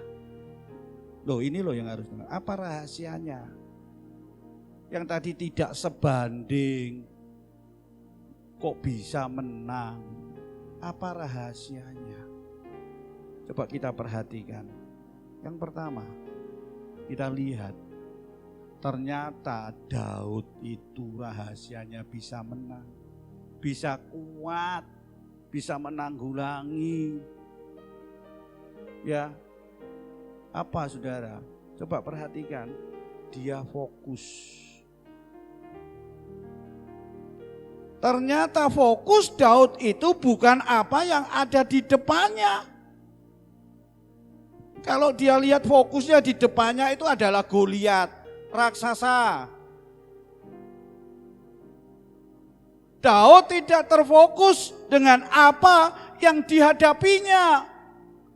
Loh, ini loh yang harus dengar. Apa rahasianya? Yang tadi tidak sebanding, kok bisa menang? Apa rahasianya? Coba kita perhatikan. Yang pertama, kita lihat, ternyata Daud itu rahasianya bisa menang, bisa kuat, bisa menanggulangi. Ya, apa saudara? Coba perhatikan, dia fokus. Ternyata fokus Daud itu bukan apa yang ada di depannya. Kalau dia lihat fokusnya di depannya itu adalah Goliat, raksasa. Daud tidak terfokus dengan apa yang dihadapinya.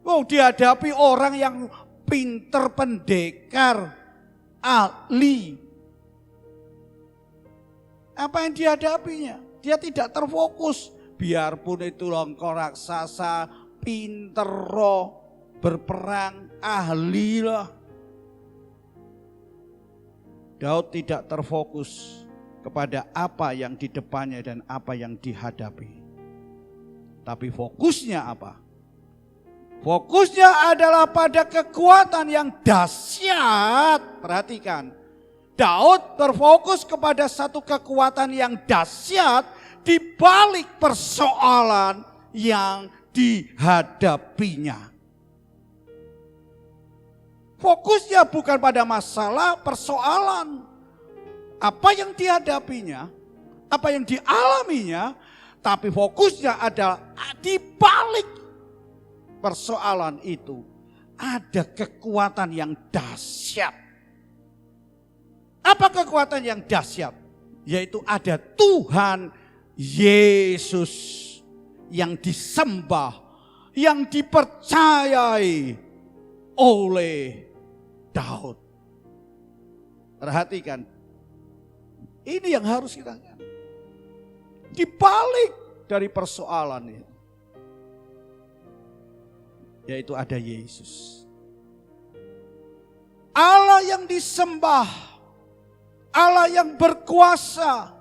Oh, dihadapi orang yang pinter, pendekar, ahli. Apa yang dihadapinya? Dia tidak terfokus. Biarpun itu longkor raksasa, pinter roh, berperang, ahli lah. Daud tidak terfokus kepada apa yang di depannya dan apa yang dihadapi. Tapi fokusnya apa? Fokusnya adalah pada kekuatan yang dahsyat. Perhatikan, Daud berfokus kepada satu kekuatan yang dahsyat di balik persoalan yang dihadapinya. Fokusnya bukan pada masalah persoalan, apa yang dihadapinya, apa yang dialaminya, tapi fokusnya adalah di balik persoalan itu ada kekuatan yang dahsyat. Apa kekuatan yang dahsyat? Yaitu ada Tuhan Yesus yang disembah, yang dipercayai oleh Daud. Perhatikan, ini yang harus kita lihat. Di balik dari persoalan itu, yaitu ada Yesus. Allah yang disembah, Allah yang berkuasa,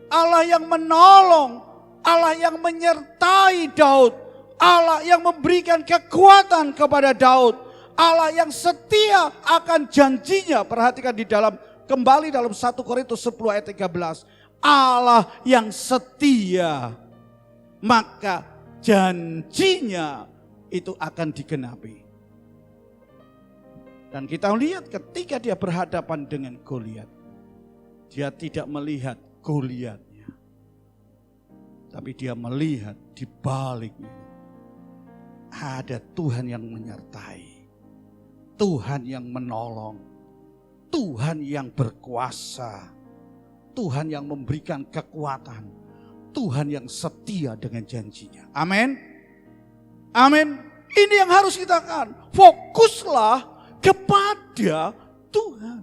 Allah yang menolong, Allah yang menyertai Daud, Allah yang memberikan kekuatan kepada Daud, Allah yang setia akan janjinya. Perhatikan di dalam, kembali dalam 1 Korintus 10 ayat 13. Allah yang setia, maka janjinya itu akan digenapi. Dan kita lihat ketika dia berhadapan dengan Goliat, dia tidak melihat Goliatnya, tapi dia melihat di baliknya ada Tuhan yang menyertai, Tuhan yang menolong, Tuhan yang berkuasa, Tuhan yang memberikan kekuatan, Tuhan yang setia dengan janjinya. Amin. Amin. Ini yang harus kita kan. Fokuslah kepada Tuhan.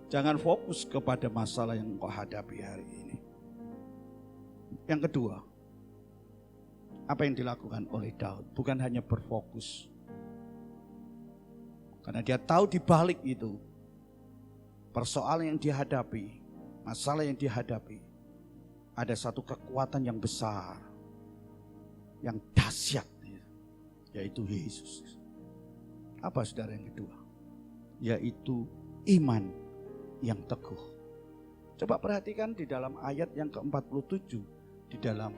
Jangan fokus kepada masalah yang engkau hadapi hari ini. Yang kedua, apa yang dilakukan oleh Daud? Bukan hanya berfokus. Karena dia tahu di balik itu, persoalan yang dihadapi, masalah yang dihadapi, ada satu kekuatan yang besar, yang dahsyat, yaitu Yesus. Apa saudara yang kedua? Yaitu iman yang teguh. Coba perhatikan di dalam ayat yang ke-47 di dalam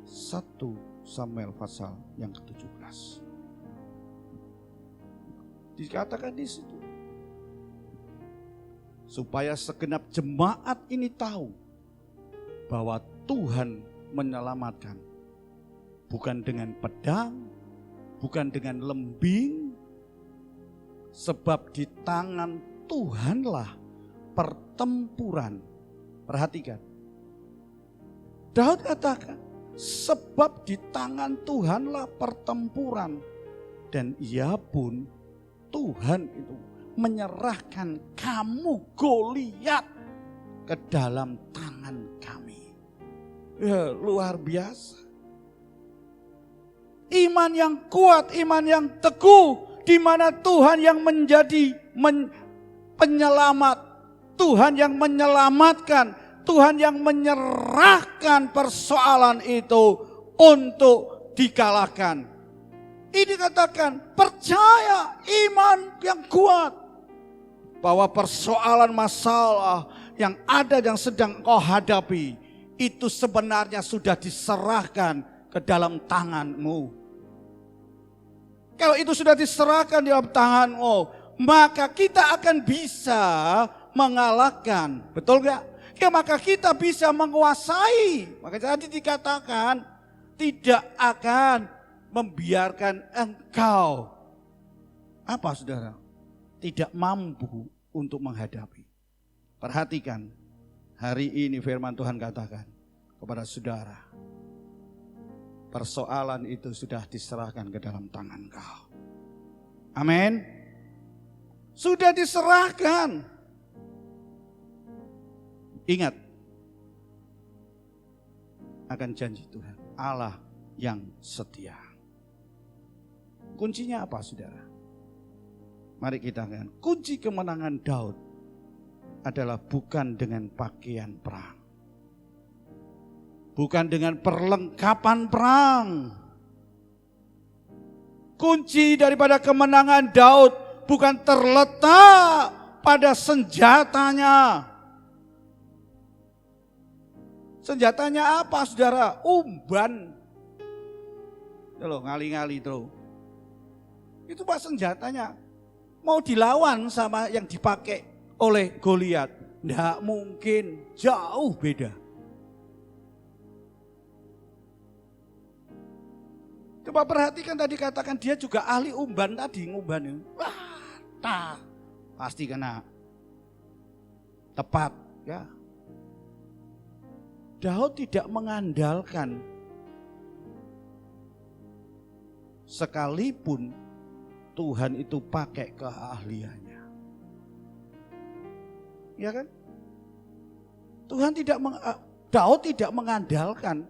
1 Samuel pasal yang ke-17. Dikatakan di situ, supaya segenap jemaat ini tahu bahwa Tuhan menyelamatkan, bukan dengan pedang, bukan dengan lembing, sebab di tangan Tuhanlah pertempuran. Perhatikan, Daud katakan, sebab di tangan Tuhanlah pertempuran, dan ia pun, Tuhan itu menyerahkan kamu Goliat ke dalam tangan kami. Ya, luar biasa. Iman yang kuat, iman yang teguh, di mana Tuhan yang menjadi penyelamat, Tuhan yang menyelamatkan, Tuhan yang menyerahkan persoalan itu untuk dikalahkan. Ini katakan, percaya, iman yang kuat, bahwa persoalan masalah yang ada yang sedang kau hadapi, itu sebenarnya sudah diserahkan ke dalam tanganmu. Kalau itu sudah diserahkan di dalam tanganmu, maka kita akan bisa mengalahkan. Betul gak? Ya, maka kita bisa menguasai. Maka tadi dikatakan, tidak akan membiarkan engkau, apa saudara, tidak mampu untuk menghadapi. Perhatikan, hari ini firman Tuhan katakan kepada saudara, persoalan itu sudah diserahkan ke dalam tangan kau. Amin. Sudah diserahkan. Ingat akan janji Tuhan, Allah yang setia. Kuncinya apa saudara? Mari kita lihat. Kunci kemenangan Daud adalah bukan dengan pakaian perang, bukan dengan perlengkapan perang. Kunci daripada kemenangan Daud bukan terletak pada senjatanya. Senjatanya apa saudara? Umban. Loh, ngali-ngali terus. Itu pas senjatanya. Mau dilawan sama yang dipakai oleh Goliat, tidak mungkin, jauh beda. Coba perhatikan tadi katakan dia juga ahli umban tadi, ngumban. Wah, pasti kena. Tepat, ya. Daud tidak mengandalkan sekalipun Tuhan itu pakai keahliannya. Ya kan? Daud tidak mengandalkan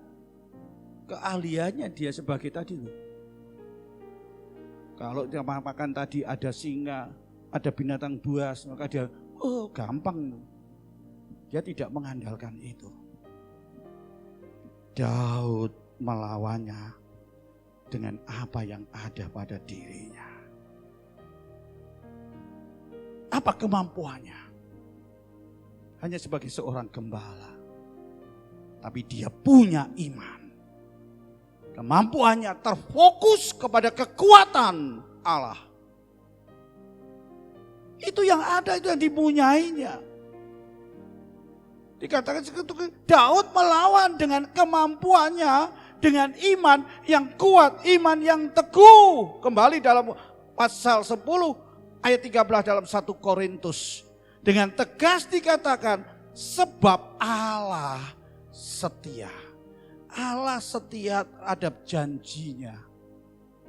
keahliannya dia sebagai tadi loh. Kalau dia makan tadi ada singa, ada binatang buas, maka dia gampang. Dia tidak mengandalkan itu. Daud melawannya dengan apa yang ada pada dirinya. Apa kemampuannya? Hanya sebagai seorang gembala. Tapi dia punya iman. Kemampuannya terfokus kepada kekuatan Allah. Itu yang ada, itu yang dipunyainya. Dikatakan Daud melawan dengan kemampuannya, dengan iman yang kuat, iman yang teguh. Kembali dalam pasal 10 ayat 13 dalam 1 Korintus. Dengan tegas dikatakan, sebab Allah setia. Allah setia terhadap janjinya.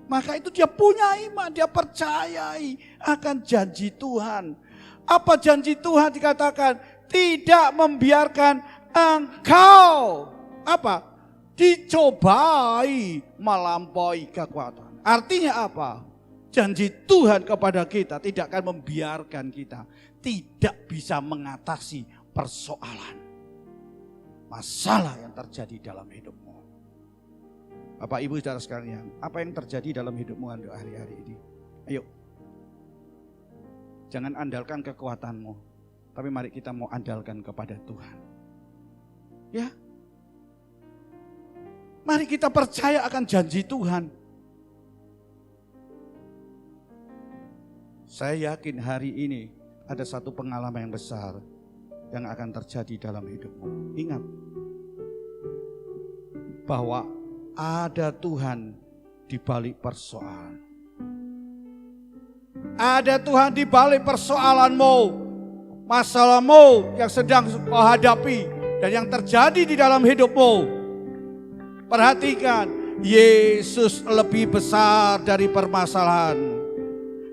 Maka itu dia punya iman, dia percayai akan janji Tuhan. Apa janji Tuhan dikatakan? Tidak membiarkan engkau dicobai melampaui kekuatan. Artinya apa? Janji Tuhan kepada kita tidak akan membiarkan kita tidak bisa mengatasi persoalan, masalah yang terjadi dalam hidupmu. Bapak Ibu Saudara sekalian, apa yang terjadi dalam hidupmu hari-hari ini? Ayo, jangan andalkan kekuatanmu, tapi mari kita mau andalkan kepada Tuhan. Ya, mari kita percaya akan janji Tuhan. Saya yakin hari ini ada satu pengalaman yang besar yang akan terjadi dalam hidupmu. Ingat bahwa ada Tuhan di balik persoalan. Ada Tuhan di balik persoalanmu, masalahmu yang sedang kau hadapi dan yang terjadi di dalam hidupmu. Perhatikan, Yesus lebih besar dari permasalahan.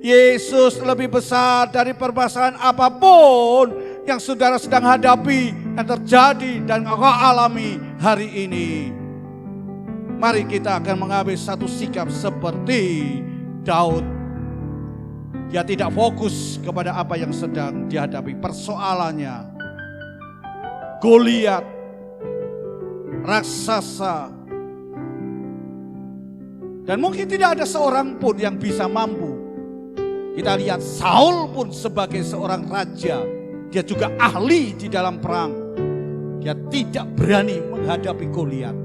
Yesus lebih besar dari permasalahan apapun yang saudara sedang hadapi, yang terjadi dan kau alami hari ini. Mari kita akan mengambil satu sikap seperti Daud. Dia tidak fokus kepada apa yang sedang dihadapi persoalannya. Goliat, raksasa. Dan mungkin tidak ada seorang pun yang bisa mampu. Kita lihat Saul pun sebagai seorang raja. Dia juga ahli di dalam perang. Dia tidak berani menghadapi Goliat.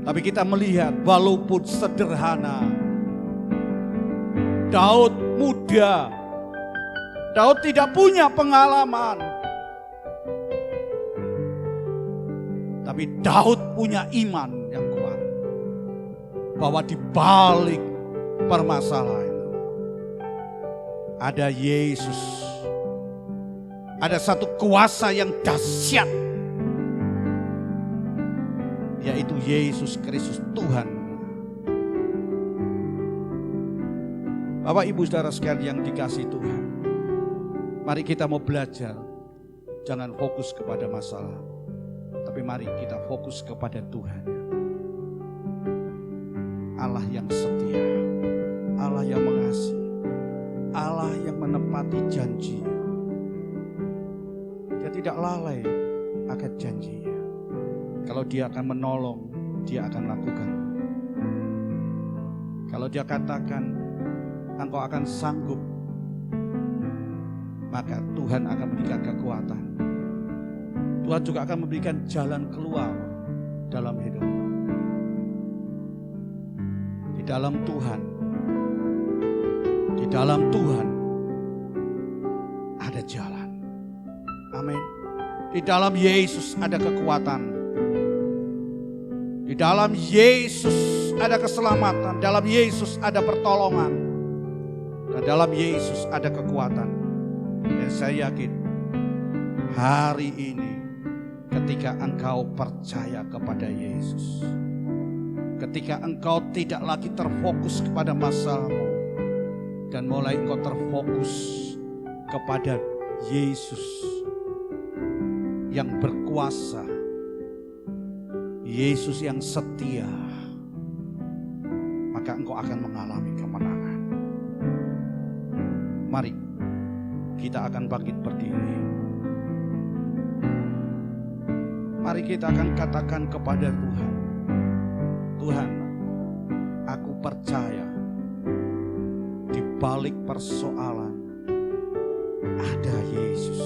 Tapi kita melihat walaupun sederhana, Daud muda, Daud tidak punya pengalaman, tapi Daud punya iman yang kuat bahwa di balik permasalahan itu ada Yesus, ada satu kuasa yang dahsyat, yaitu Yesus Kristus Tuhan. Bapak Ibu Saudara sekalian yang dikasihi Tuhan, mari kita mau belajar, jangan fokus kepada masalah, tapi mari kita fokus kepada Tuhan. Allah yang setia, Allah yang mengasihi, Allah yang menepati janjinya. Dia tidak lalai akan janjinya. Kalau dia akan menolong, dia akan lakukan. Kalau dia katakan, engkau akan sanggup, maka Tuhan akan memberikan kekuatan. Tuhan juga akan memberikan jalan keluar dalam hidupmu. Di dalam Tuhan ada jalan. Amin. Di dalam Yesus ada kekuatan. Di dalam Yesus ada keselamatan, dalam Yesus ada pertolongan, dan dalam Yesus ada kekuatan. Dan saya yakin hari ini ketika engkau percaya kepada Yesus, ketika engkau tidak lagi terfokus kepada masalahmu, Dan mulai engkau terfokus kepada Yesus yang berkuasa, Yesus yang setia, maka engkau akan mengalami kemenangan. Mari kita akan bangkit berdiri. Mari kita akan katakan kepada Tuhan, Tuhan, aku percaya di balik persoalan ada Yesus.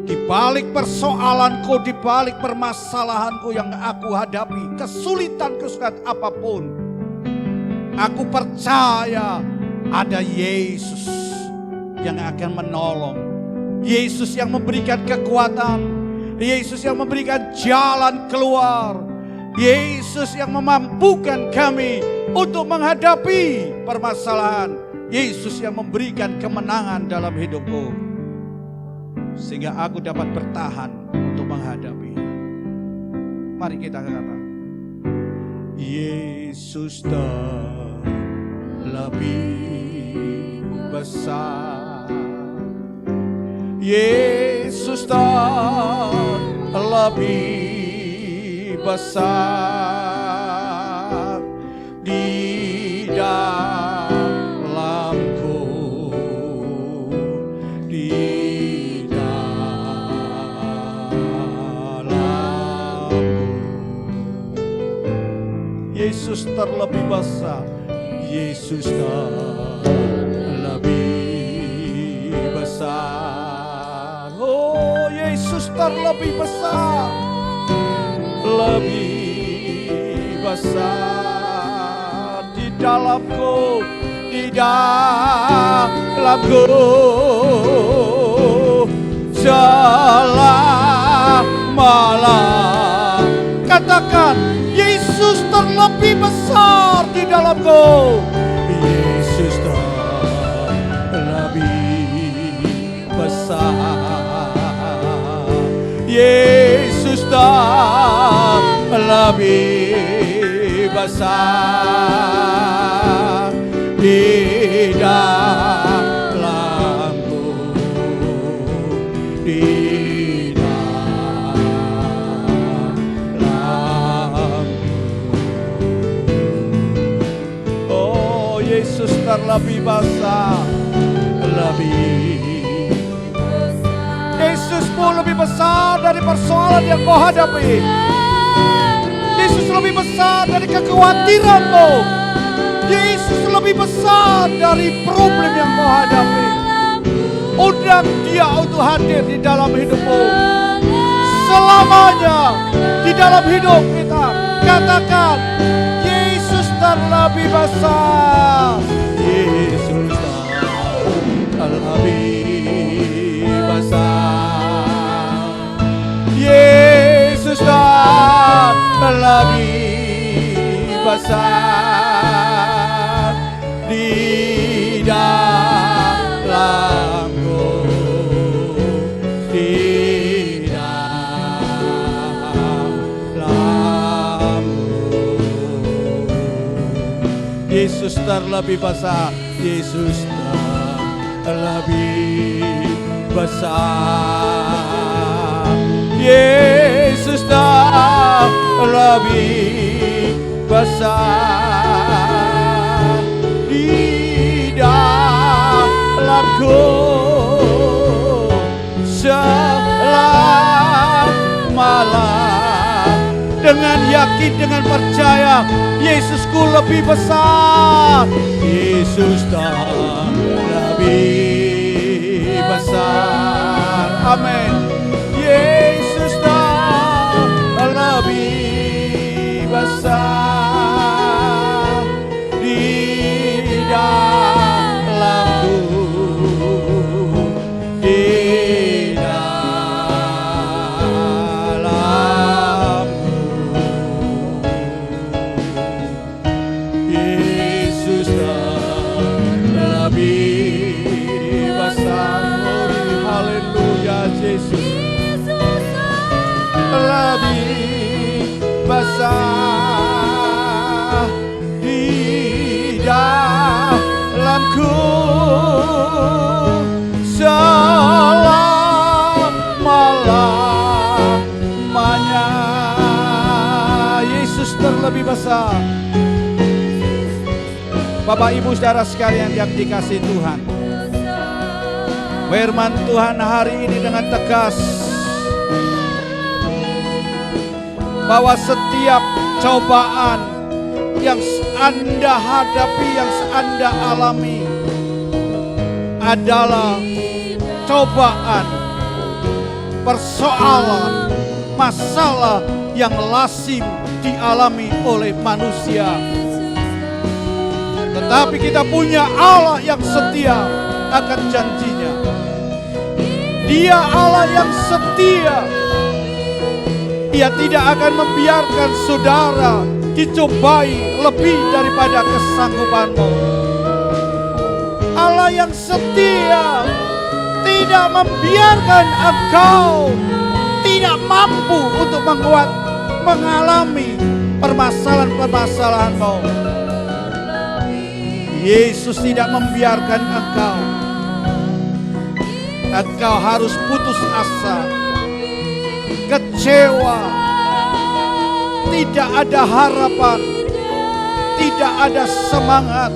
Di balik persoalanku, di balik permasalahanku yang aku hadapi, kesulitan-kesulitan apapun, aku percaya ada Yesus yang akan menolong. Yesus yang memberikan kekuatan, Yesus yang memberikan jalan keluar, Yesus yang memampukan kami untuk menghadapi permasalahan, Yesus yang memberikan kemenangan dalam hidupku, sehingga aku dapat bertahan untuk menghadapi. Mari kita katakan, Yesus lebih besar, Yesus lebih besar di dalamku, di dalamku. Yesus terlebih besar, Yesus terlebih besar. Oh, Yesus terlebih besar, lebih besar di dalamku, di dalamku. Selamalah, katakan, Yesus terlebih besar di dalamku. Yesus terlebih besar, Yesus lebih besar di dalamku, di dalamku. Oh, Yesus terlebih besar, lebih. Yesusmu lebih besar dari persoalan yang kau hadapi. Yesus lebih besar dari kekhawatiranmu. Yesus lebih besar dari problem yang kau hadapi. Undang Dia untuk hadir di dalam hidupmu selamanya, di dalam hidup kita. Katakan, Yesus terlebih besar, Yesus terlebih besar, Yesus lebih besar di dalamku, di dalamku. Yesus terlebih besar, Yesus terlebih besar, Yesus lebih besar di dalamku. Selamalah, dengan yakin, dengan percaya, Yesusku lebih besar, Yesus lebih besar. Amin. Yesus lebih besar di dalamku, di dalamku. Yesus lebih besar. Haleluya, Yesus lebih besar di dalamku, Bapak Ibu saudara sekalian yang dikasihi Tuhan, firman Tuhan hari ini dengan tegas bahwa setiap cobaan yang Anda hadapi, yang Anda alami adalah cobaan, persoalan, masalah yang lazim dialami oleh manusia. Tetapi kita punya Allah yang setia akan janjinya. Dia Allah yang setia. Dia tidak akan membiarkan saudara dicobai lebih daripada kesanggupanmu. Allah yang setia tidak membiarkan engkau tidak mampu untuk mengalami permasalahan-permasalahanmu. Yesus tidak membiarkan engkau harus putus asa, kecewa, tidak ada harapan, tidak ada semangat.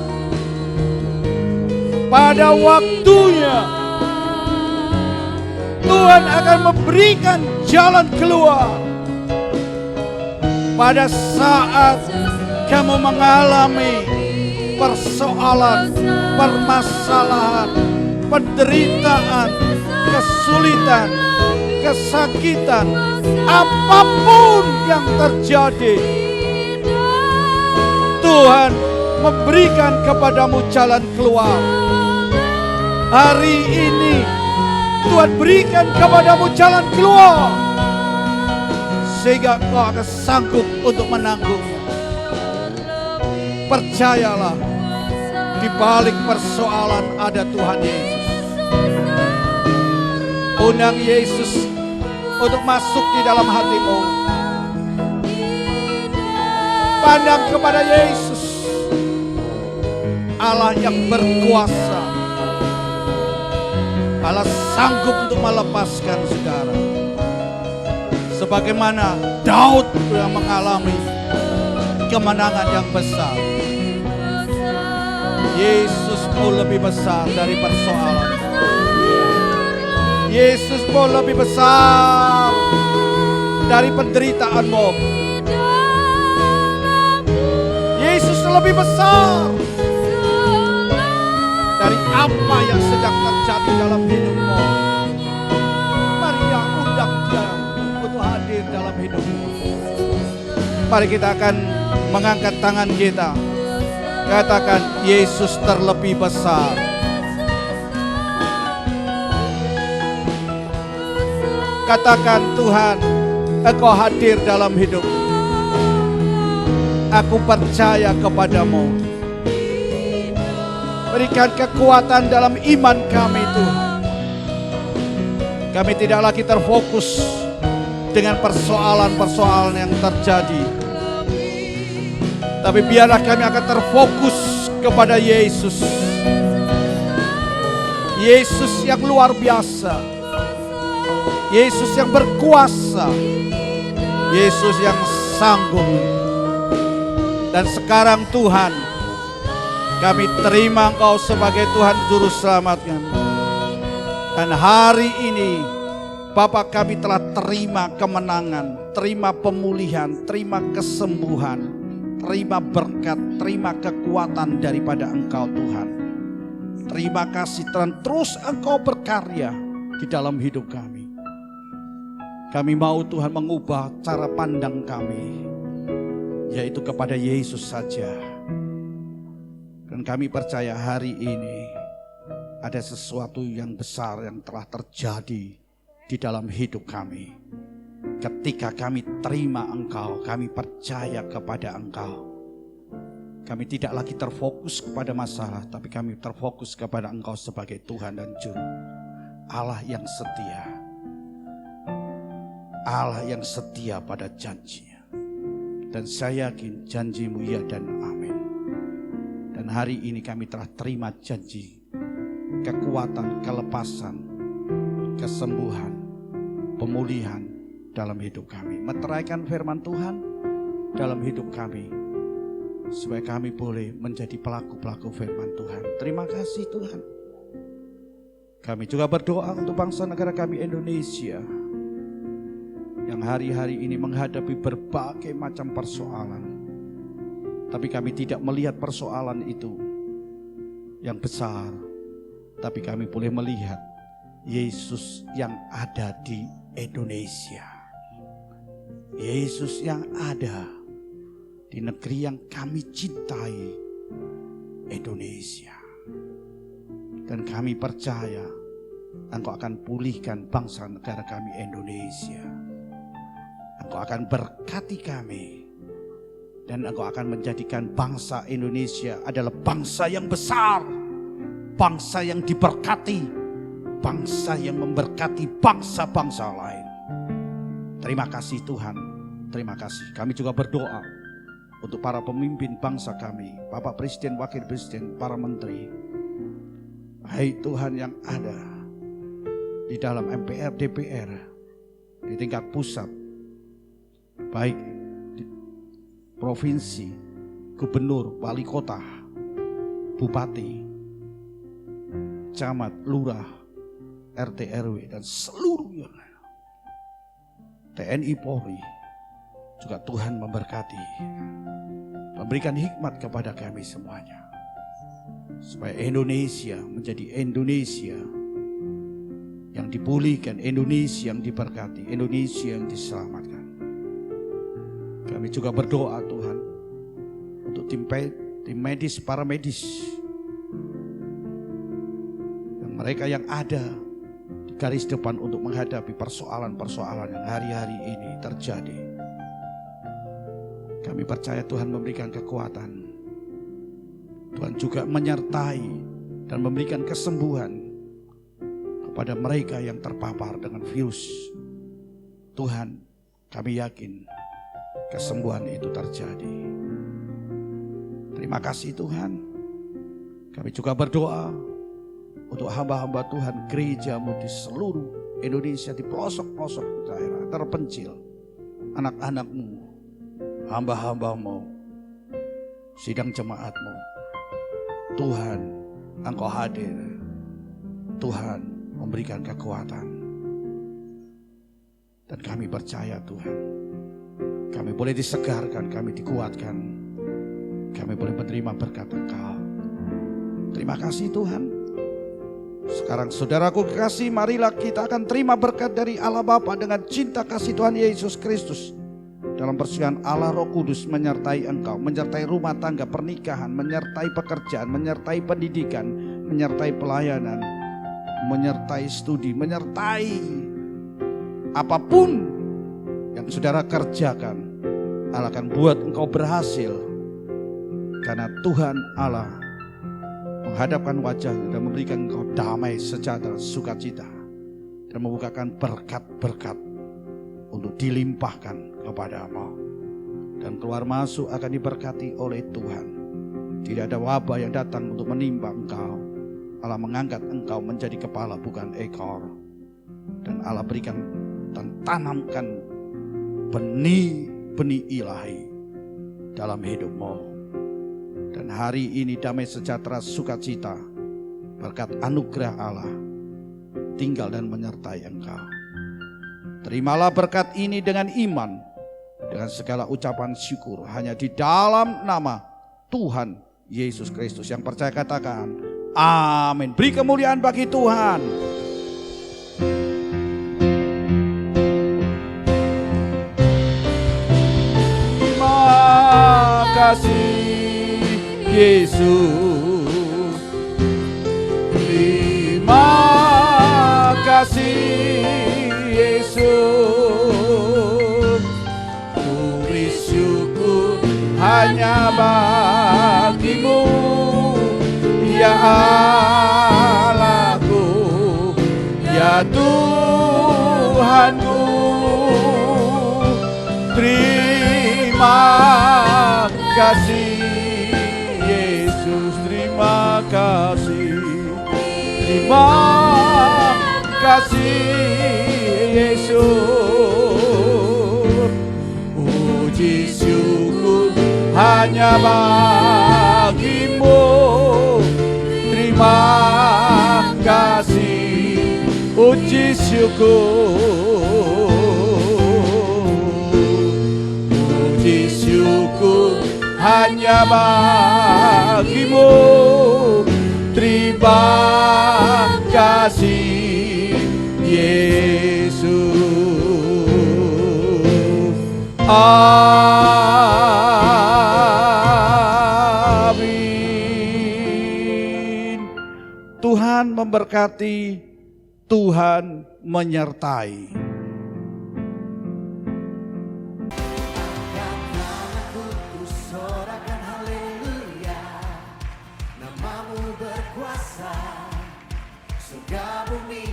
Pada waktunya Tuhan akan memberikan jalan keluar. Pada saat kamu mengalami persoalan, permasalahan, penderitaan, kesulitan, kesakitan, apapun yang terjadi, Tuhan memberikan kepadamu jalan keluar. Hari ini Tuhan berikan kepadamu jalan keluar, sehingga kau akan sanggup untuk menanggungnya. Percayalah, di balik persoalan ada Tuhan Yesus. Undang Yesus untuk masuk di dalam hatimu. Pandang kepada Yesus, Allah yang berkuasa. Allah sanggup untuk melepaskan saudara. Sebagaimana Daud yang mengalami kemenangan yang besar. Yesus mau lebih besar dari persoalan. Yesus mau lebih besar dari penderitaanmu. Yesus lebih besar dari apa yang sedang terjadi dalam hidupmu. Mari ya, undang dia untuk hadir dalam hidupmu. Mari kita akan mengangkat tangan kita. Katakan, Yesus terlebih besar. Katakan, Tuhan, Engkau hadir dalam hidup. Aku percaya kepadamu. Berikan kekuatan dalam iman kami, Tuhan. Kami tidak lagi terfokus dengan persoalan-persoalan yang terjadi, tapi biarlah kami akan terfokus kepada Yesus. Yesus yang luar biasa. Yesus yang berkuasa. Yesus yang sanggup. Dan sekarang Tuhan, kami terima Engkau sebagai Tuhan Juru Selamat kami. Dan hari ini Bapa, kami telah terima kemenangan, terima pemulihan, terima kesembuhan, terima berkat, terima kekuatan daripada Engkau Tuhan. Terima kasih Tuhan, terus Engkau berkarya di dalam hidup kami. Kami mau Tuhan mengubah cara pandang kami, yaitu kepada Yesus saja. Dan kami percaya hari ini ada sesuatu yang besar yang telah terjadi di dalam hidup kami. Ketika kami terima Engkau, kami percaya kepada Engkau. Kami tidak lagi terfokus kepada masalah, tapi kami terfokus kepada Engkau sebagai Tuhan dan Juru. Allah yang setia. Allah yang setia pada janjinya. Dan saya yakin janjimu ya dan amin. Dan hari ini kami telah terima janji, kekuatan, kelepasan, kesembuhan, pemulihan dalam hidup kami. Meteraikan firman Tuhan dalam hidup kami. supaya kami boleh menjadi pelaku-pelaku firman Tuhan. Terima kasih Tuhan. Kami juga berdoa untuk bangsa negara kami Indonesia yang hari-hari ini menghadapi berbagai macam persoalan. Tapi kami tidak melihat persoalan itu yang besar, tapi kami boleh melihat Yesus yang ada di Indonesia. Yesus yang ada di negeri yang kami cintai, Indonesia. Dan kami percaya Engkau akan pulihkan bangsa negara kami Indonesia. Engkau akan berkati kami. Dan Engkau akan menjadikan bangsa Indonesia adalah bangsa yang besar. Bangsa yang diberkati. Bangsa yang memberkati bangsa-bangsa lain. Terima kasih Tuhan. Terima kasih. Kami juga berdoa untuk para pemimpin bangsa kami. Bapak Presiden, Wakil Presiden, para menteri. Hai Tuhan yang ada di dalam MPR, DPR, di tingkat pusat, baik di provinsi, gubernur, wali kota, bupati, camat, lurah, RT RW dan seluruh yang lain. TNI Polri juga Tuhan memberkati, memberikan hikmat kepada kami semuanya, supaya Indonesia menjadi Indonesia yang dipulihkan, Indonesia yang diberkati, Indonesia yang diselamatkan. Kami juga berdoa Tuhan untuk tim medis, para medis, dan mereka yang ada di garis depan untuk menghadapi persoalan-persoalan yang hari-hari ini terjadi. Kami percaya Tuhan memberikan kekuatan. Tuhan juga menyertai dan memberikan kesembuhan kepada mereka yang terpapar dengan virus. Tuhan, kami yakin kesembuhan itu terjadi. Terima kasih Tuhan. Kami juga berdoa untuk hamba-hamba Tuhan, gerejamu di seluruh Indonesia, di pelosok-pelosok daerah terpencil, anak-anakmu, hamba-hambamu, sidang jemaatmu. Tuhan, Engkau hadir. Tuhan memberikan kekuatan. Dan kami percaya Tuhan, kami boleh disegarkan, kami dikuatkan, kami boleh menerima berkat Engkau. Terima kasih Tuhan. Sekarang saudaraku kekasih, marilah kita akan terima berkat dari Allah Bapa dengan cinta kasih Tuhan Yesus Kristus. Dalam persiapan Allah Roh Kudus menyertai engkau, menyertai rumah tangga, pernikahan, menyertai pekerjaan, menyertai pendidikan, menyertai pelayanan, menyertai studi, menyertai apapun yang saudara kerjakan. Allah akan buat engkau berhasil, karena Tuhan Allah menghadapkan wajahnya dan memberikan engkau damai, sejahtera, sukacita, dan membukakan berkat-berkat untuk dilimpahkan kepadamu. Dan keluar masuk akan diberkati oleh Tuhan. Tidak ada wabah yang datang untuk menimpa engkau. Allah mengangkat engkau menjadi kepala bukan ekor. Dan Allah berikan dan tanamkan benih-benih ilahi dalam hidupmu. Dan hari ini damai sejahtera sukacita berkat anugerah Allah tinggal dan menyertai engkau. Terimalah berkat ini dengan iman, dengan segala ucapan syukur hanya di dalam nama Tuhan Yesus Kristus. Yang percaya katakan amin. Beri kemuliaan bagi Tuhan. Terima kasih Yesus. Terima kasih Yesus. Beri syukur hanya bagimu, ya Allahku, ya Tuhanku. Terima kasih Yesus, terima kasih. Terima kasih Yesus. Puji syukur hanya hanya bagimu. Terima kasih, puji syukur, puji syukur hanya bagimu. Terima kasih Yesus. Amin. Tuhan memberkati, Tuhan menyertai. Surga bumi